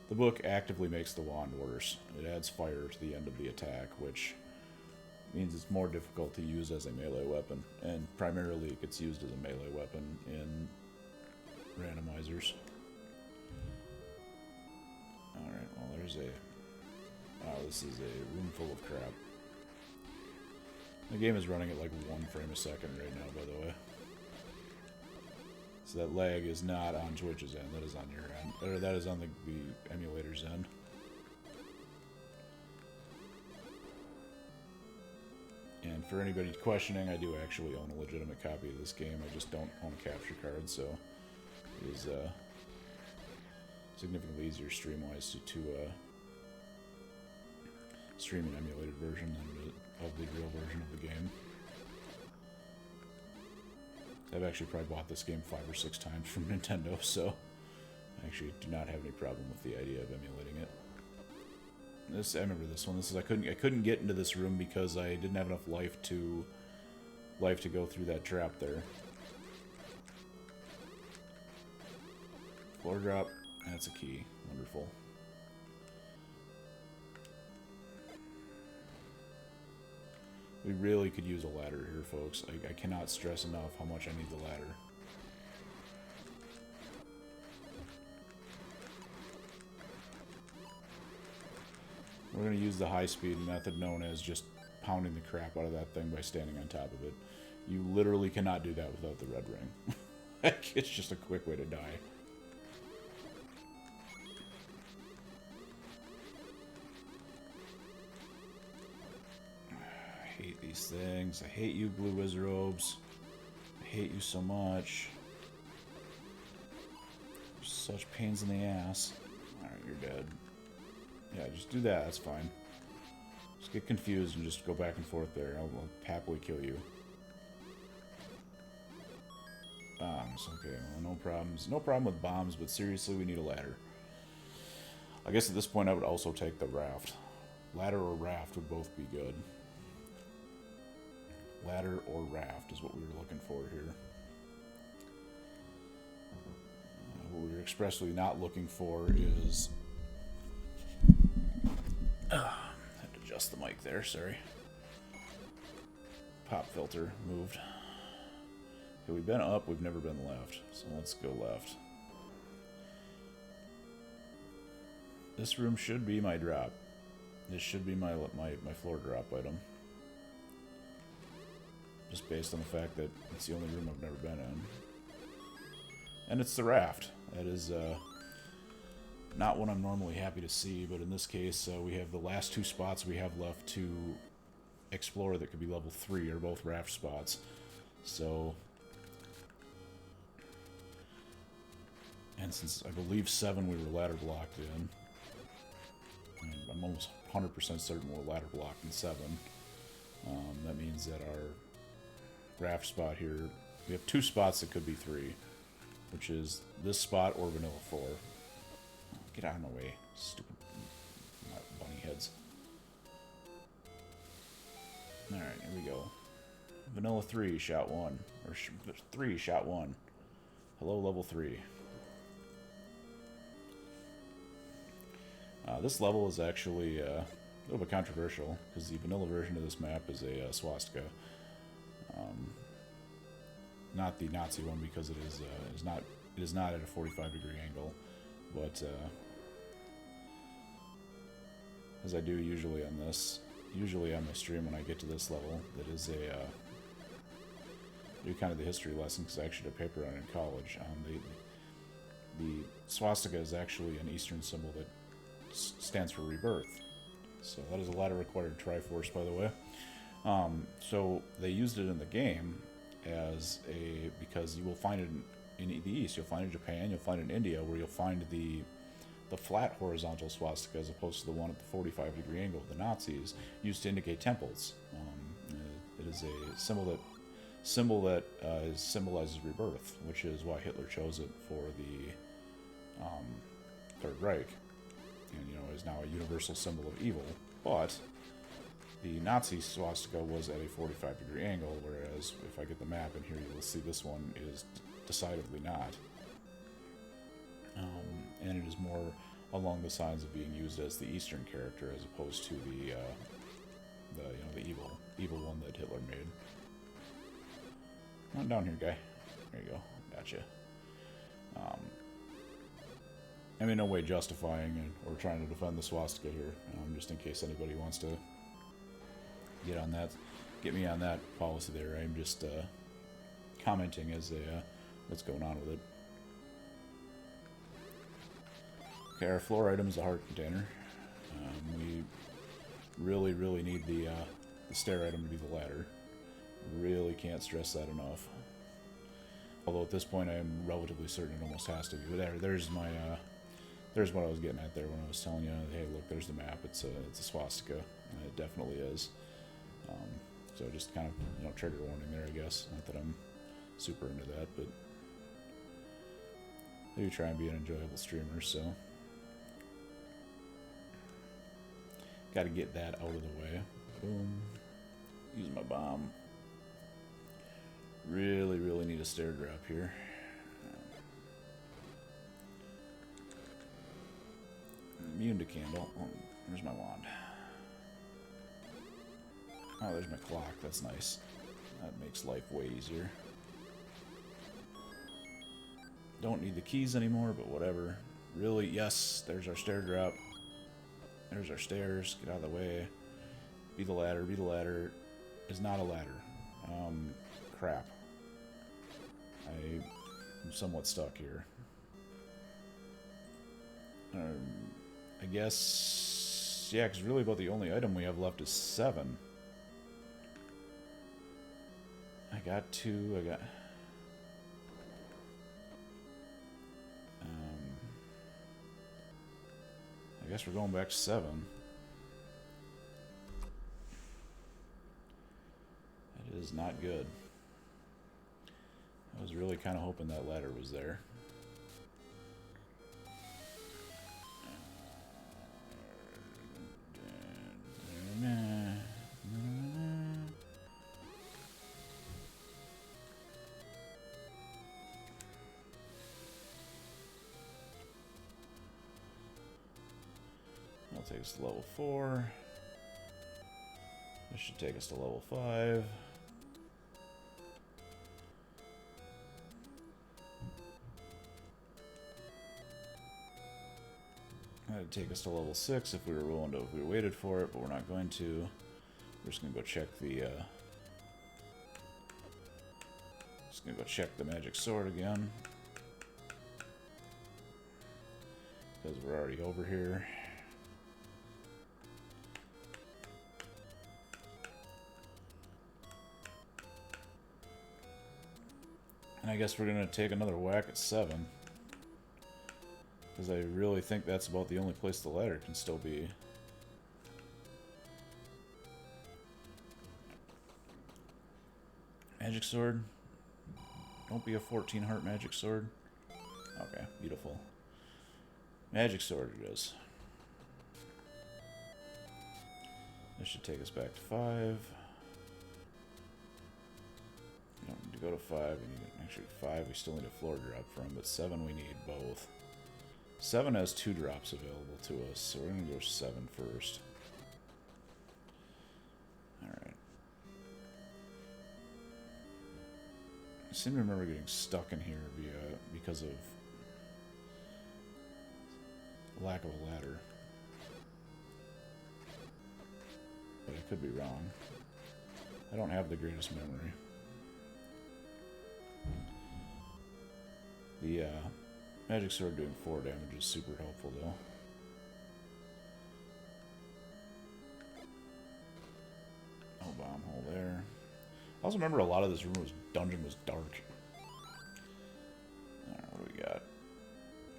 A: The book actively makes the wand worse. It adds fire to the end of the attack, which means it's more difficult to use as a melee weapon, and primarily it gets used as a melee weapon in randomizers. Alright, well there's a... Oh, this is a room full of crap. The game is running at like 1 frame a second right now, by the way. So that lag is not on Twitch's end, that is on your end. Or that is on the emulator's end. And for anybody questioning, I do actually own a legitimate copy of this game. I just don't own a capture card, so it is significantly easier stream-wise to stream an emulated version than of the real version of the game. I've actually probably bought this game 5 or 6 times from Nintendo, so I actually do not have any problem with the idea of emulating it. I remember this one. This is I couldn't get into this room because I didn't have enough life to go through that trap there. Floor drop. That's a key. Wonderful. We really could use a ladder here, folks. I cannot stress enough how much I need the ladder. We're going to use the high-speed method known as just pounding the crap out of that thing by standing on top of it. You literally cannot do that without the red ring. It's just a quick way to die. I hate these things. I hate you, blue wizarobes. I hate you so much. You're such pains in the ass. Alright, you're dead. Yeah, just do that, that's fine. Just get confused and just go back and forth there. I'll happily kill you. Bombs, okay, well, no problems. No problem with bombs, but seriously, we need a ladder. I guess at this point I would also take the raft. Ladder or raft would both be good. Ladder or raft is what we were looking for here. What we were expressly not looking for is... had to adjust the mic there, sorry. Pop filter moved. Okay, we've been up, we've never been left. So let's go left. This room should be my drop. This should be my floor drop item. Just based on the fact that it's the only room I've never been in. And it's the raft. That is not what I'm normally happy to see, but in this case, we have the last 2 spots we have left to explore that could be level 3, are both raft spots. So, and since I believe 7 we were ladder blocked in, and I'm almost 100% certain we're ladder blocked in 7. That means that our raft spot here, we have 2 spots that could be 3, which is this spot or vanilla 4. Get out of my way, stupid bunny heads. Alright, here we go. Vanilla 3, shot 1. Or 3, shot 1. Hello, level 3. This level is actually a little bit controversial, because the vanilla version of this map is a swastika. Not the Nazi one, because it is not at a 45-degree angle, but as I do usually on my stream when I get to this level, that is do kind of the history lesson, because I actually did a paper on it in college. The swastika is actually an Eastern symbol that stands for rebirth. So that is a ladder required Triforce, by the way. So they used it in the game as because you will find it in the East, you'll find it in Japan, you'll find it in India, where you'll find the flat horizontal swastika as opposed to the one at the 45-degree angle of the Nazis, used to indicate temples. It is a symbol that symbolizes rebirth, which is why Hitler chose it for the Third Reich, and is now a universal symbol of evil. But the Nazi swastika was at a 45-degree angle, whereas if I get the map in here, you will see this one is decidedly not. And it is more along the lines of being used as the Eastern character as opposed to the evil one that Hitler made. Come on down here, guy. There you go. Gotcha. I mean, no way justifying or trying to defend the swastika here, just in case anybody wants to get me on that policy there. I'm just commenting as what's going on with it. Okay, our floor item is a heart container. We really, really need the stair item to be the ladder. Really can't stress that enough. Although at this point I am relatively certain it almost has to be. But there's my there's what I was getting at there when I was telling you, hey, look, there's the map. It's a swastika. It definitely is. So just kind of trigger warning there, I guess. Not that I'm super into that, but I do try and be an enjoyable streamer, so got to get that out of the way. Boom. Use my bomb. Really, really need a stair drop here. Immune to candle. Oh, there's my wand. Oh, there's my clock. That's nice. That makes life way easier. Don't need the keys anymore, but whatever. Really, yes, there's our stair drop. There's our stairs. Get out of the way. Be the ladder. Be the ladder. Is not a ladder. Crap. I'm somewhat stuck here. I guess, yeah, because really about the only item we have left is 7. I got 2, I guess we're going back to 7. That is not good. I was really kind of hoping that ladder was there. That'll take us to level 4. This should take us to level 5. That'd take us to level 6 if we were willing to, if we waited for it, but we're not going to. We're just gonna go check the magic sword again. Because we're already over here. And I guess we're gonna take another whack at 7. Because I really think that's about the only place the ladder can still be. Magic sword. Don't be a 14 heart magic sword. Okay, beautiful. Magic sword it is. This should take us back to 5. We don't need to go to 5. We need actually 5. We still need a floor drop from, but 7 we need both. 7 has 2 drops available to us, so we're gonna go 7 first. Alright. I seem to remember getting stuck in here because of lack of a ladder. But I could be wrong. I don't have the greatest memory. The magic sword doing 4 damage is super helpful though. No bomb hole there. I also remember a lot of this dungeon was dark. Alright, what do we got?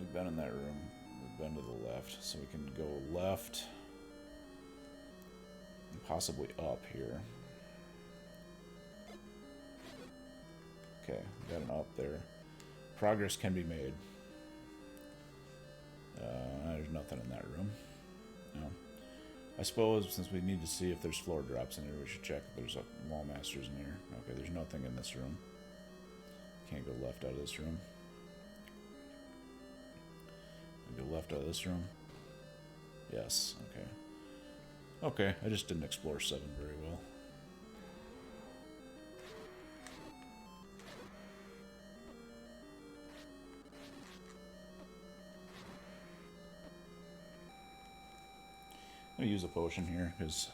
A: We've been in that room. We've been to the left, so we can go left. And possibly up here. Okay, got an up there. Progress can be made. There's nothing in that room. No. I suppose since we need to see if there's floor drops in here, we should check if there's wall masters in here. Okay, there's nothing in this room. Can't go left out of this room. Go left out of this room. Yes, okay. Okay, I just didn't explore 7 very well. I'm gonna use a potion here, because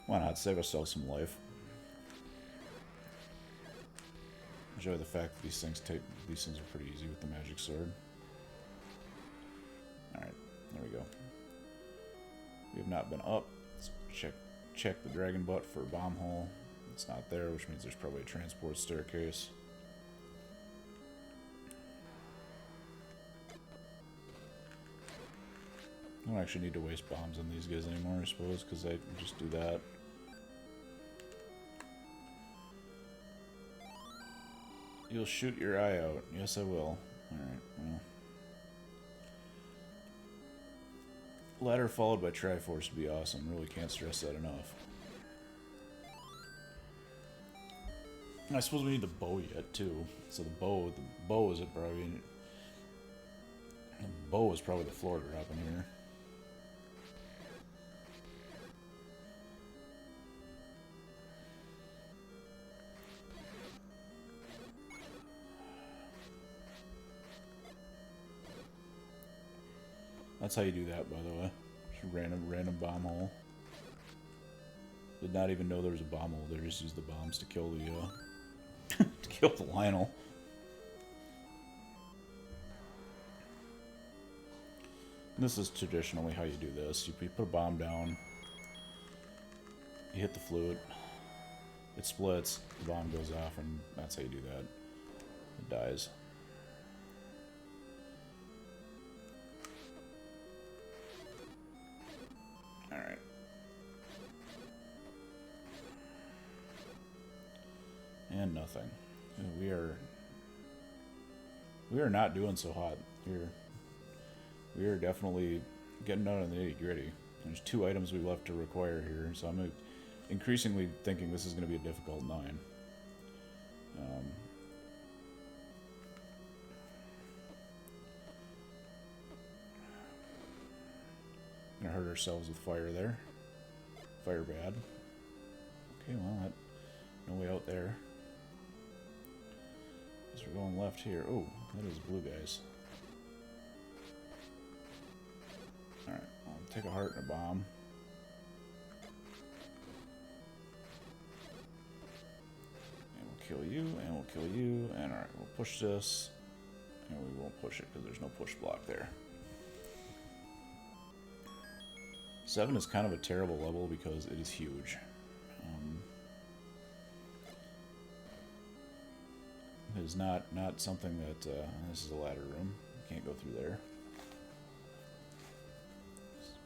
A: why not? Save ourselves some life. Enjoy the fact that these things are pretty easy with the magic sword. Alright, there we go. We have not been up. Let's check the dragon butt for a bomb hole. It's not there, which means there's probably a transport staircase. I don't actually need to waste bombs on these guys anymore, I suppose, because I can just do that. You'll shoot your eye out. Yes, I will. Alright, well. Ladder followed by Triforce would be awesome. Really can't stress that enough. And I suppose we need the bow yet, too. So the bow is it probably... The bow is probably the floor drop in here. That's how you do that, by the way. Just random bomb hole. Did not even know there was a bomb hole there. Just used the bombs to kill the to kill the Lionel. And this is traditionally how you do this. You put a bomb down. You hit the flute. It splits. The bomb goes off, and that's how you do that. It dies. Alright. And nothing. We are not doing so hot here. We are definitely getting down to the nitty-gritty. There's 2 items we left to require here, so I'm increasingly thinking this is going to be a difficult 9. Gonna hurt ourselves with fire there. Fire bad. Okay, well, no way out there. Guess we're going left here. Oh, that is blue guys. Alright, I'll take a heart and a bomb. And we'll kill you, and we'll kill you, and alright, we'll push this. And we won't push it because there's no push block there. 7 is kind of a terrible level because it is huge. It is not something that... this is a ladder room. You can't go through there.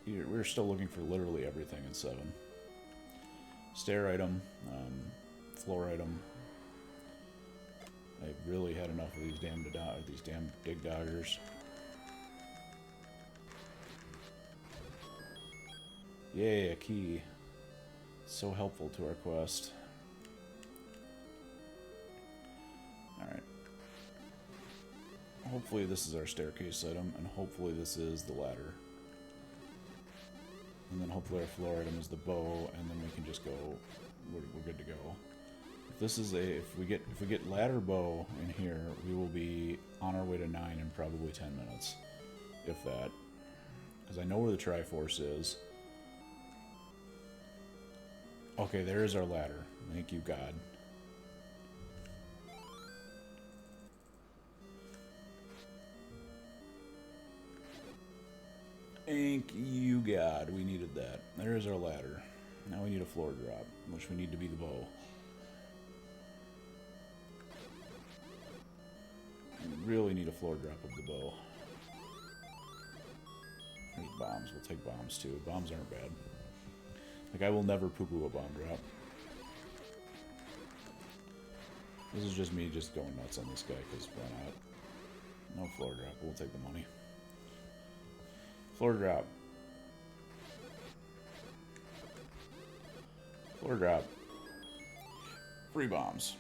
A: We're still looking for literally everything in 7. Stair item, floor item. I've really had enough of these damn dig doggers. Yay, a key. So helpful to our quest. Alright. Hopefully this is our staircase item, and hopefully this is the ladder. And then hopefully our floor item is the bow, and then we can just go, we're good to go. If this is if we get ladder bow in here, we will be on our way to 9 in probably 10 minutes. If that. Because I know where the Triforce is. Okay, there is our ladder. Thank you, God. Thank you, God. We needed that. There is our ladder. Now we need a floor drop, which we need to be the bow. We really need a floor drop of the bow. There's bombs. We'll take bombs, too. Bombs aren't bad. Like, I will never poo-poo a bomb drop. This is just me just going nuts on this guy, because why not? No floor drop. We'll take the money. Floor drop. Floor drop. Free bombs.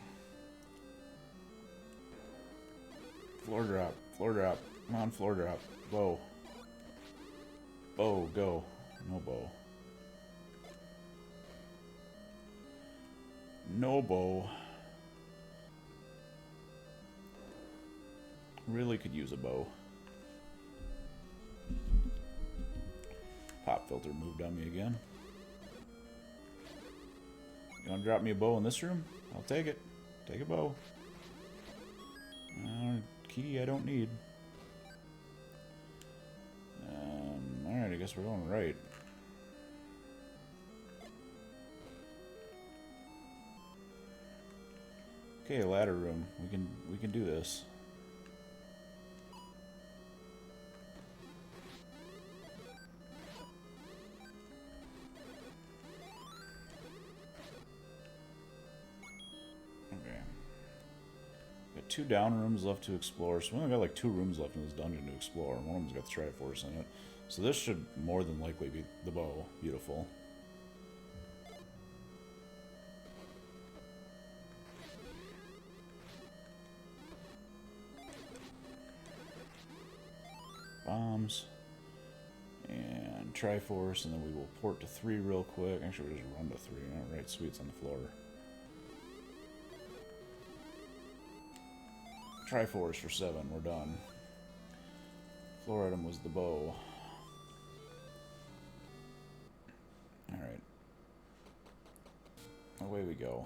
A: Floor drop. Floor drop. Come on, floor drop. Bow. Bow, go. No bow. No bow. Really could use a bow. Pop filter moved on me again. You want to drop me a bow in this room? I'll take it. Take a bow. Key I don't need. Alright, I guess we're going right. Okay, ladder room. We can do this. Okay. Got 2 down rooms left to explore, so we only got like 2 rooms left in this dungeon to explore. One of them's got the Triforce in it. So this should more than likely be the bow. Beautiful. Bombs. And Triforce, and then we will port to 3 real quick. Actually, we'll just run to 3. Alright, sweet, it's on the floor. Triforce for 7, we're done. Floor item was the bow. Alright. Away we go.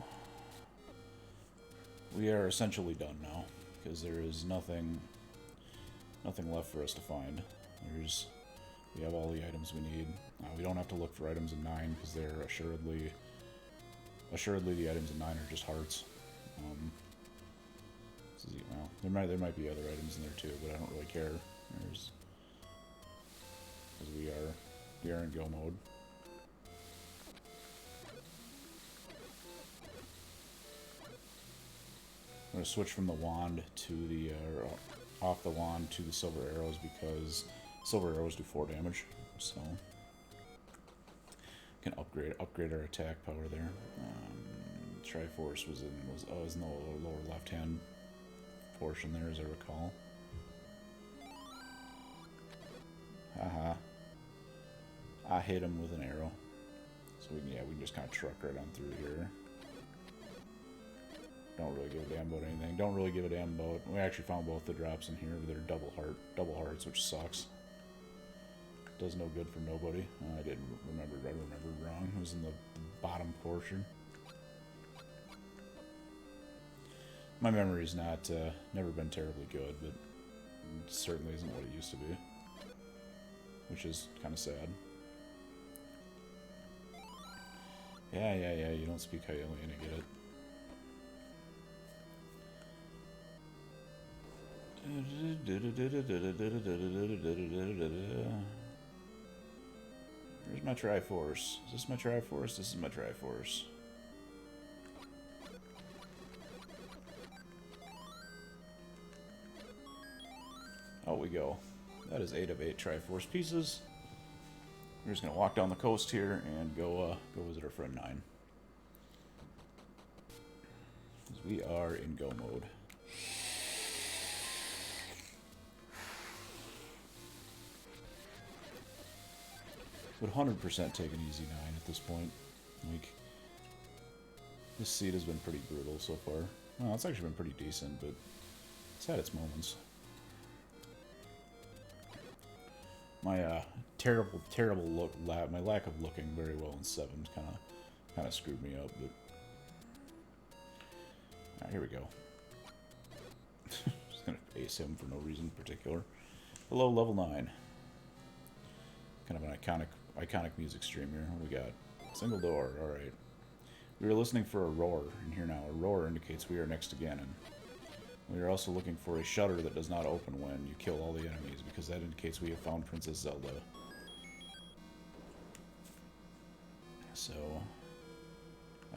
A: We are essentially done now, because there is nothing left for us to find. We have all the items we need. We don't have to look for items in 9, because they're assuredly the items in 9 are just hearts. Well, there might be other items in there too, but I don't really care. Because we are in go mode. I'm gonna switch from the wand to the off the wand to the silver arrows because silver arrows do 4 damage, so can upgrade our attack power there. Triforce was in the lower left hand portion there, as I recall. Haha. I hit him with an arrow. So we can just kind of truck right on through here. Don't really give a damn about anything. Don't really give a damn about... We actually found both the drops in here. They're double hearts, which sucks. Does no good for nobody. I didn't remember. I remembered wrong. It was in the bottom portion. My memory's not, never been terribly good, but it certainly isn't what it used to be. Which is kind of sad. Yeah, you don't speak Hylian, I get it. Where's my Triforce? Is this my Triforce? This is my Triforce. Oh, we go. That is 8 of 8 Triforce pieces. We're just gonna walk down the coast here and go visit our friend 9. Because we are in go mode. Would 100% take an easy 9 at this point. Like, this seed has been pretty brutal so far. Well, it's actually been pretty decent, but it's had its moments. My terrible look, my lack of looking very well in 7 kind of screwed me up. But all right, here we go. Just gonna ace him for no reason in particular. Hello, level 9. Kind of an iconic music stream here. What we got? Single door. All right. We are listening for a roar in here now. A roar indicates we are next to Ganon. We are also looking for a shutter that does not open when you kill all the enemies, because that indicates we have found Princess Zelda. So,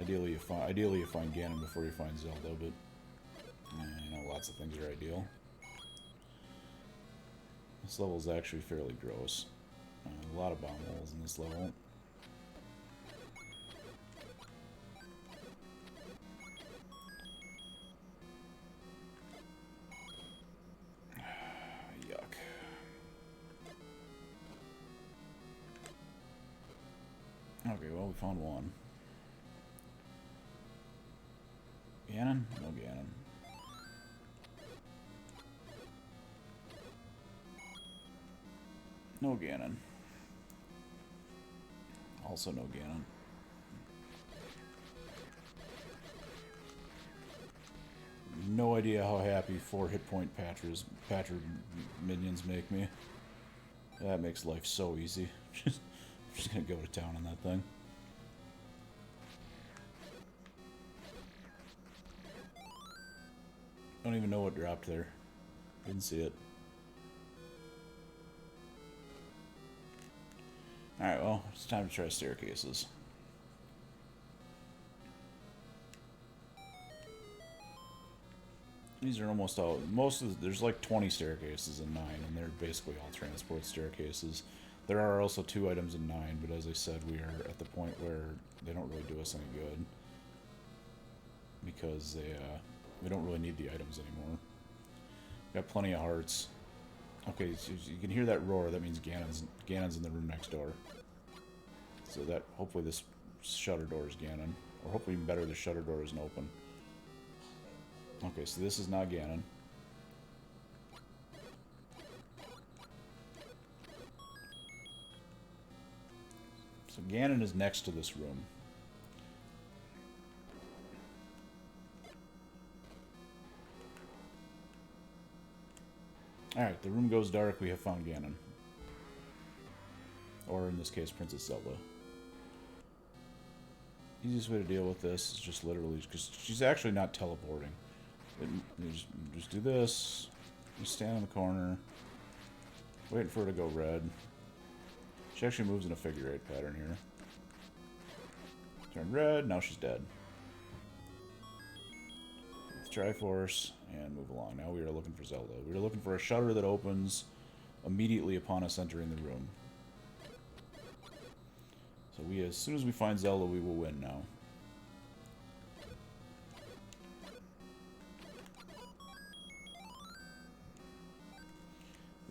A: ideally you find Ganon before you find Zelda, but you know, lots of things are ideal. This level is actually fairly gross. A lot of bomb holes in this level. Yuck. Okay, well, we found one. Ganon? No Ganon. No Ganon. Also no Ganon. No idea how happy 4 hit point patcher minions make me. That makes life so easy. I'm just gonna go to town on that thing. Don't even know what dropped there. Didn't see it. Alright, well, it's time to try staircases. These are almost all, there's like 20 staircases in 9, and they're basically all transport staircases. There are also 2 items in 9, but as I said, we are at the point where they don't really do us any good. Because we don't really need the items anymore. Got plenty of hearts. Okay, so you can hear that roar, that means Ganon's in the room next door. So that, hopefully this shutter door is Ganon. Or hopefully even better, the shutter door isn't open. Okay, so this is not Ganon. So Ganon is next to this room. Alright, the room goes dark, we have found Ganon. Or in this case, Princess Zelda. Easiest way to deal with this is just literally, because she's actually not teleporting. You just do this, you stand in the corner, waiting for her to go red. She actually moves in a figure 8 pattern here. Turn red, now she's dead. Triforce, and move along. Now we are looking for Zelda. We are looking for a shutter that opens immediately upon us entering the room. So as soon as we find Zelda, we will win now.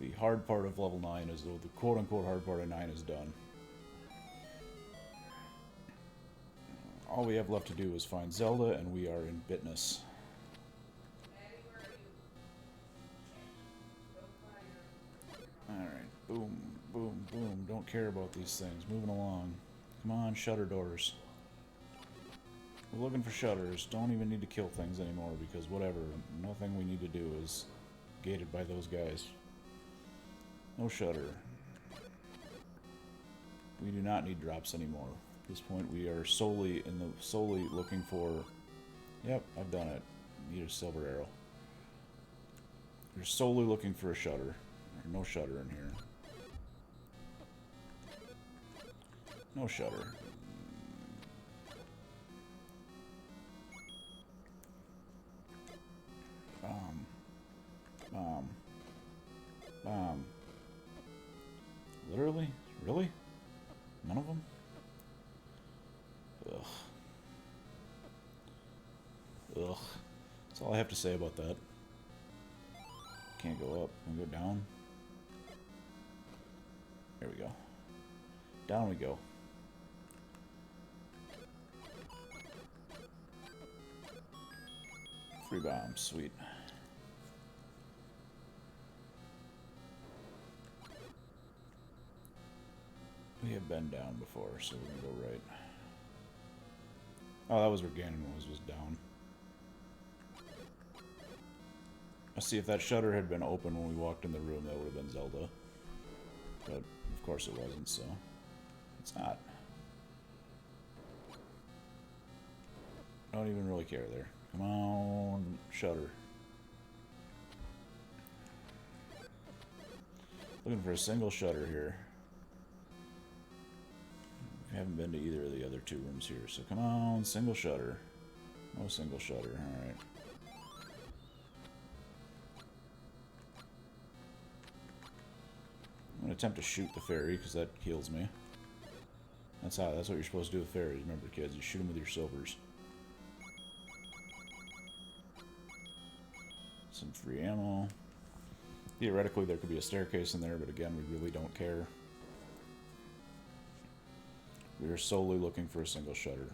A: The hard part of level 9 is, the quote-unquote hard part of 9 is done. All we have left to do is find Zelda, and we are in business. Boom, boom. Don't care about these things. Moving along. Come on, shutter doors. We're looking for shutters. Don't even need to kill things anymore because whatever. Nothing we need to do is gated by those guys. No shutter. We do not need drops anymore. At this point, we are solely looking for. Yep, I've done it. Need a silver arrow. We're solely looking for a shutter. There's no shutter in here. No shutter. Bomb. Bomb. Literally? Really? None of them? Ugh. Ugh. That's all I have to say about that. Can't go up. Can we go down? There we go. Down we go. Free bomb. Sweet. We have been down before, so we're gonna go right. Oh, that was where Ganon was down. Let's see, if that shutter had been open when we walked in the room, that would have been Zelda. But, of course it wasn't, so... It's not. I don't even really care there. Come on, shutter. Looking for a single shutter here. We haven't been to either of the other two rooms here, so come on, single shutter. No single shutter, alright. I'm going to attempt to shoot the fairy, because that heals me. That's what you're supposed to do with fairies, remember kids, you shoot them with your silvers. Some free ammo. Theoretically there could be a staircase in there, but again, we really don't care. We are solely looking for a single shutter.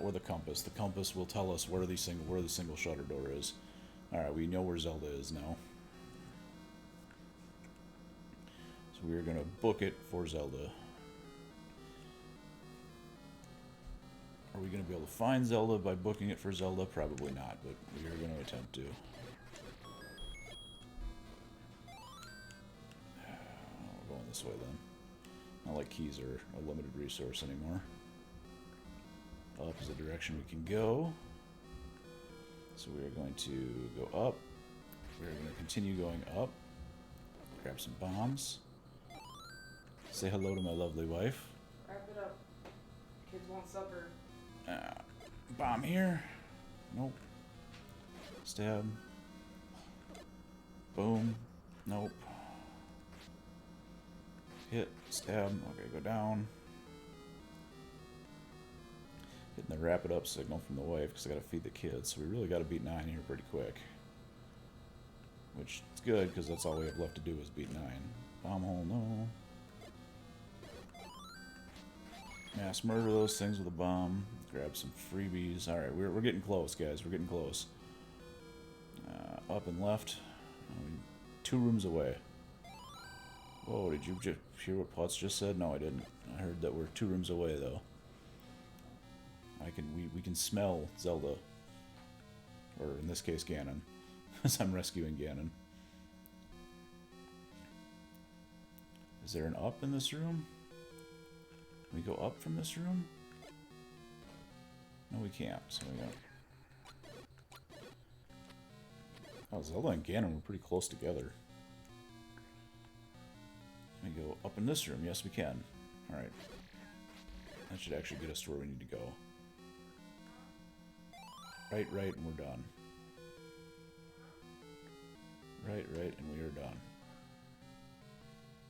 A: Or the compass. The compass will tell us where the single shutter door is. Alright, we know where Zelda is now. So we are going to book it for Zelda. Are we going to be able to find Zelda by booking it for Zelda? Probably not, but we are going to attempt to. We're going this way then. Not like keys are a limited resource anymore. Up is the direction we can go. So we are going to go up. We're going to continue going up. Grab some bombs. Say hello to my lovely wife.
B: Wrap it up. Kids want supper.
A: Bomb here. Nope. Stab. Boom. Nope. Hit. Stab. Okay, go down. Hitting the wrap it up signal from the wife because I gotta feed the kids. So we really gotta beat 9 here pretty quick. Which is good because that's all we have left to do is beat 9. Bomb hole, no. Mass murder those things with a bomb. Grab some freebies. Alright, we're getting close, guys. We're getting close. Up and left. 2 rooms away. Whoa, did you just hear what Putz just said? No, I didn't. I heard that we're 2 rooms away, though. We can smell Zelda. Or, in this case, Ganon. As I'm rescuing Ganon. Is there an up in this room? Can we go up from this room? No, we can't. So we got... Oh, Zelda and Ganon were pretty close together. Can we go up in this room? Yes, we can. Alright. That should actually get us to where we need to go. Right, and we're done. Right, and we are done.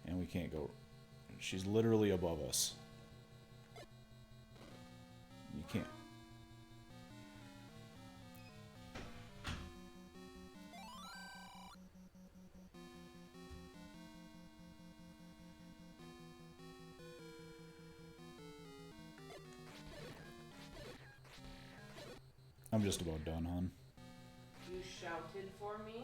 A: And we can't go... She's literally above us. You can't. I'm just about done, hon.
B: You shouted for me.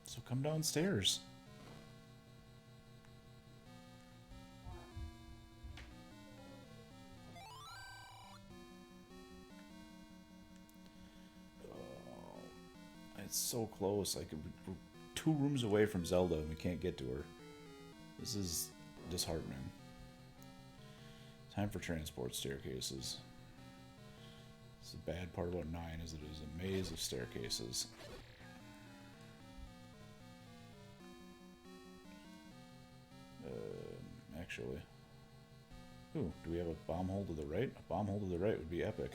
A: So come downstairs. It's so close. Like we're 2 rooms away from Zelda and we can't get to her. This is disheartening. Time for transport staircases. This is the bad part about 9 is it is a maze of staircases. Actually. Ooh, do we have a bomb hole to the right? A bomb hole to the right would be epic.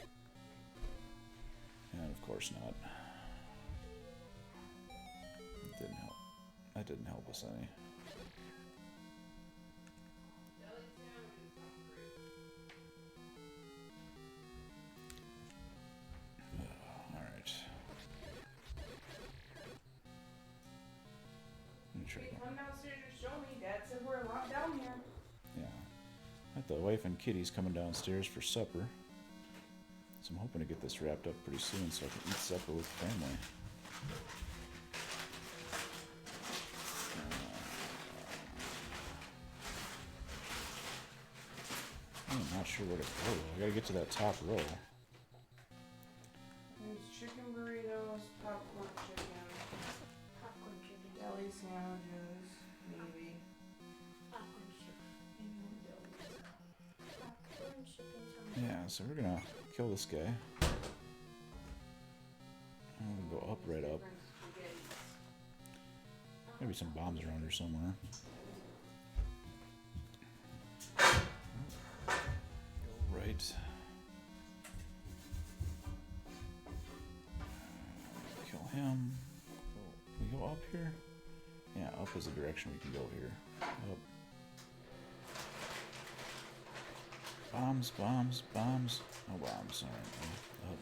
A: And of course not. It didn't help. That didn't help us any. Alright.
B: Come downstairs and show me. Dad said we're locked down here.
A: Yeah. The wife and kitty's coming downstairs for supper. So I'm hoping to get this wrapped up pretty soon so I can eat supper with the family. I'm not sure where to go. I gotta get to that top row.
B: There's chicken burritos, popcorn chicken, deli sandwiches, maybe.
A: Yeah, so we're gonna kill this guy. I'm gonna go up, right up. Maybe some bombs around here somewhere. Right. Kill him. Can we go up here? Yeah, up is the direction we can go here. Up. Bombs, bombs, bombs. No bombs. Alright. Up.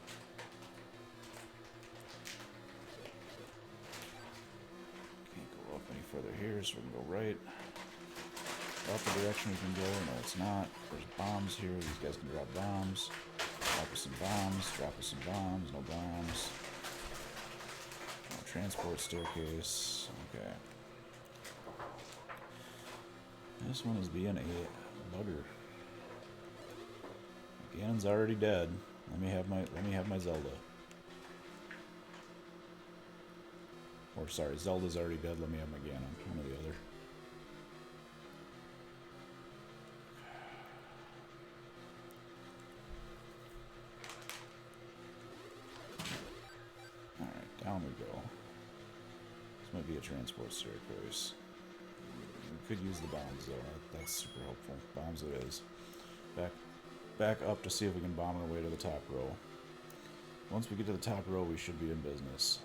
A: Can't go up any further here, so we can go right. Up the direction we can go. No, it's not. There's bombs here. These guys can drop bombs. Drop us some bombs. Drop us some bombs. No bombs. No transport staircase. Okay. This one is being a bugger. Ganon's already dead. Let me have my Zelda. Or sorry, Zelda's already dead. Let me have my Ganon. One or the other. Alright, down we go. This might be a transport staircase. We could use the bombs though. That's super helpful. Bombs it is. Back up to see if we can bomb our way to the top row. Once we get to the top row, we should be in business.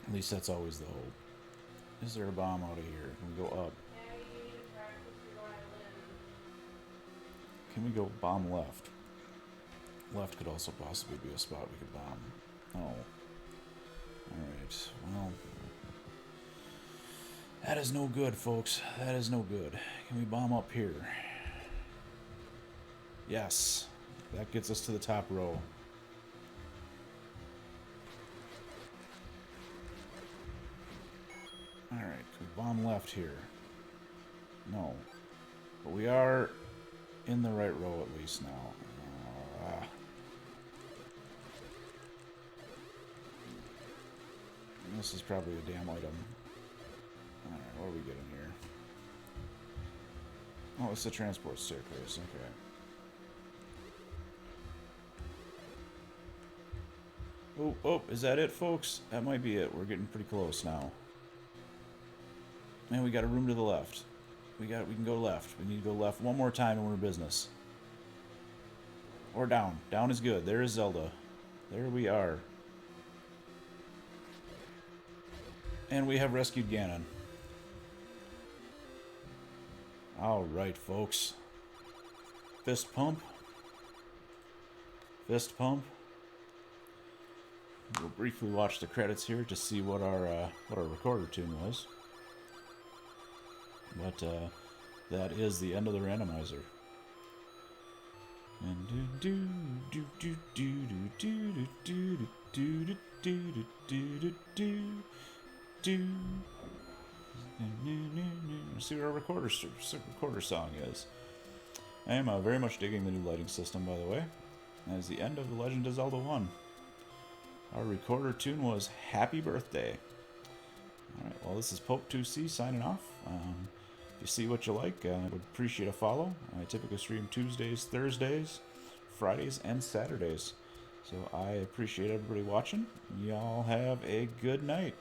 A: At least that's always the hope. Is there a bomb out of here? Can we go up?
B: Yeah, you need to practice your violin.
A: Can we go bomb left? Left could also possibly be a spot we could bomb. Oh. Alright, well. That is no good, folks. That is no good. Can we bomb up here? Yes. That gets us to the top row. Alright, can we bomb left here? No. But we are in the right row at least now. This is probably a damn item. Alright, what are we getting here? Oh, it's the transport staircase, okay. Oh, is that it, folks? That might be it. We're getting pretty close now. Man, we got a room to the left. We can go left. We need to go left one more time and we're in business. Or down. Down is good. There is Zelda. There we are. And we have rescued Ganon. Alright, folks. Fist pump. Fist pump. We'll briefly watch the credits here to see what our recorder tune was. But that is the end of the randomizer. And do do do do do do do do do do do do do. Let's see what our recorder song is. I am very much digging the new lighting system, by the way. That is the end of The Legend of Zelda 1. Our recorder tune was Happy Birthday. Alright, well, this is Pope2C signing off. If you see what you like, I would appreciate a follow. I typically stream Tuesdays, Thursdays, Fridays, and Saturdays. So I appreciate everybody watching. Y'all have a good night.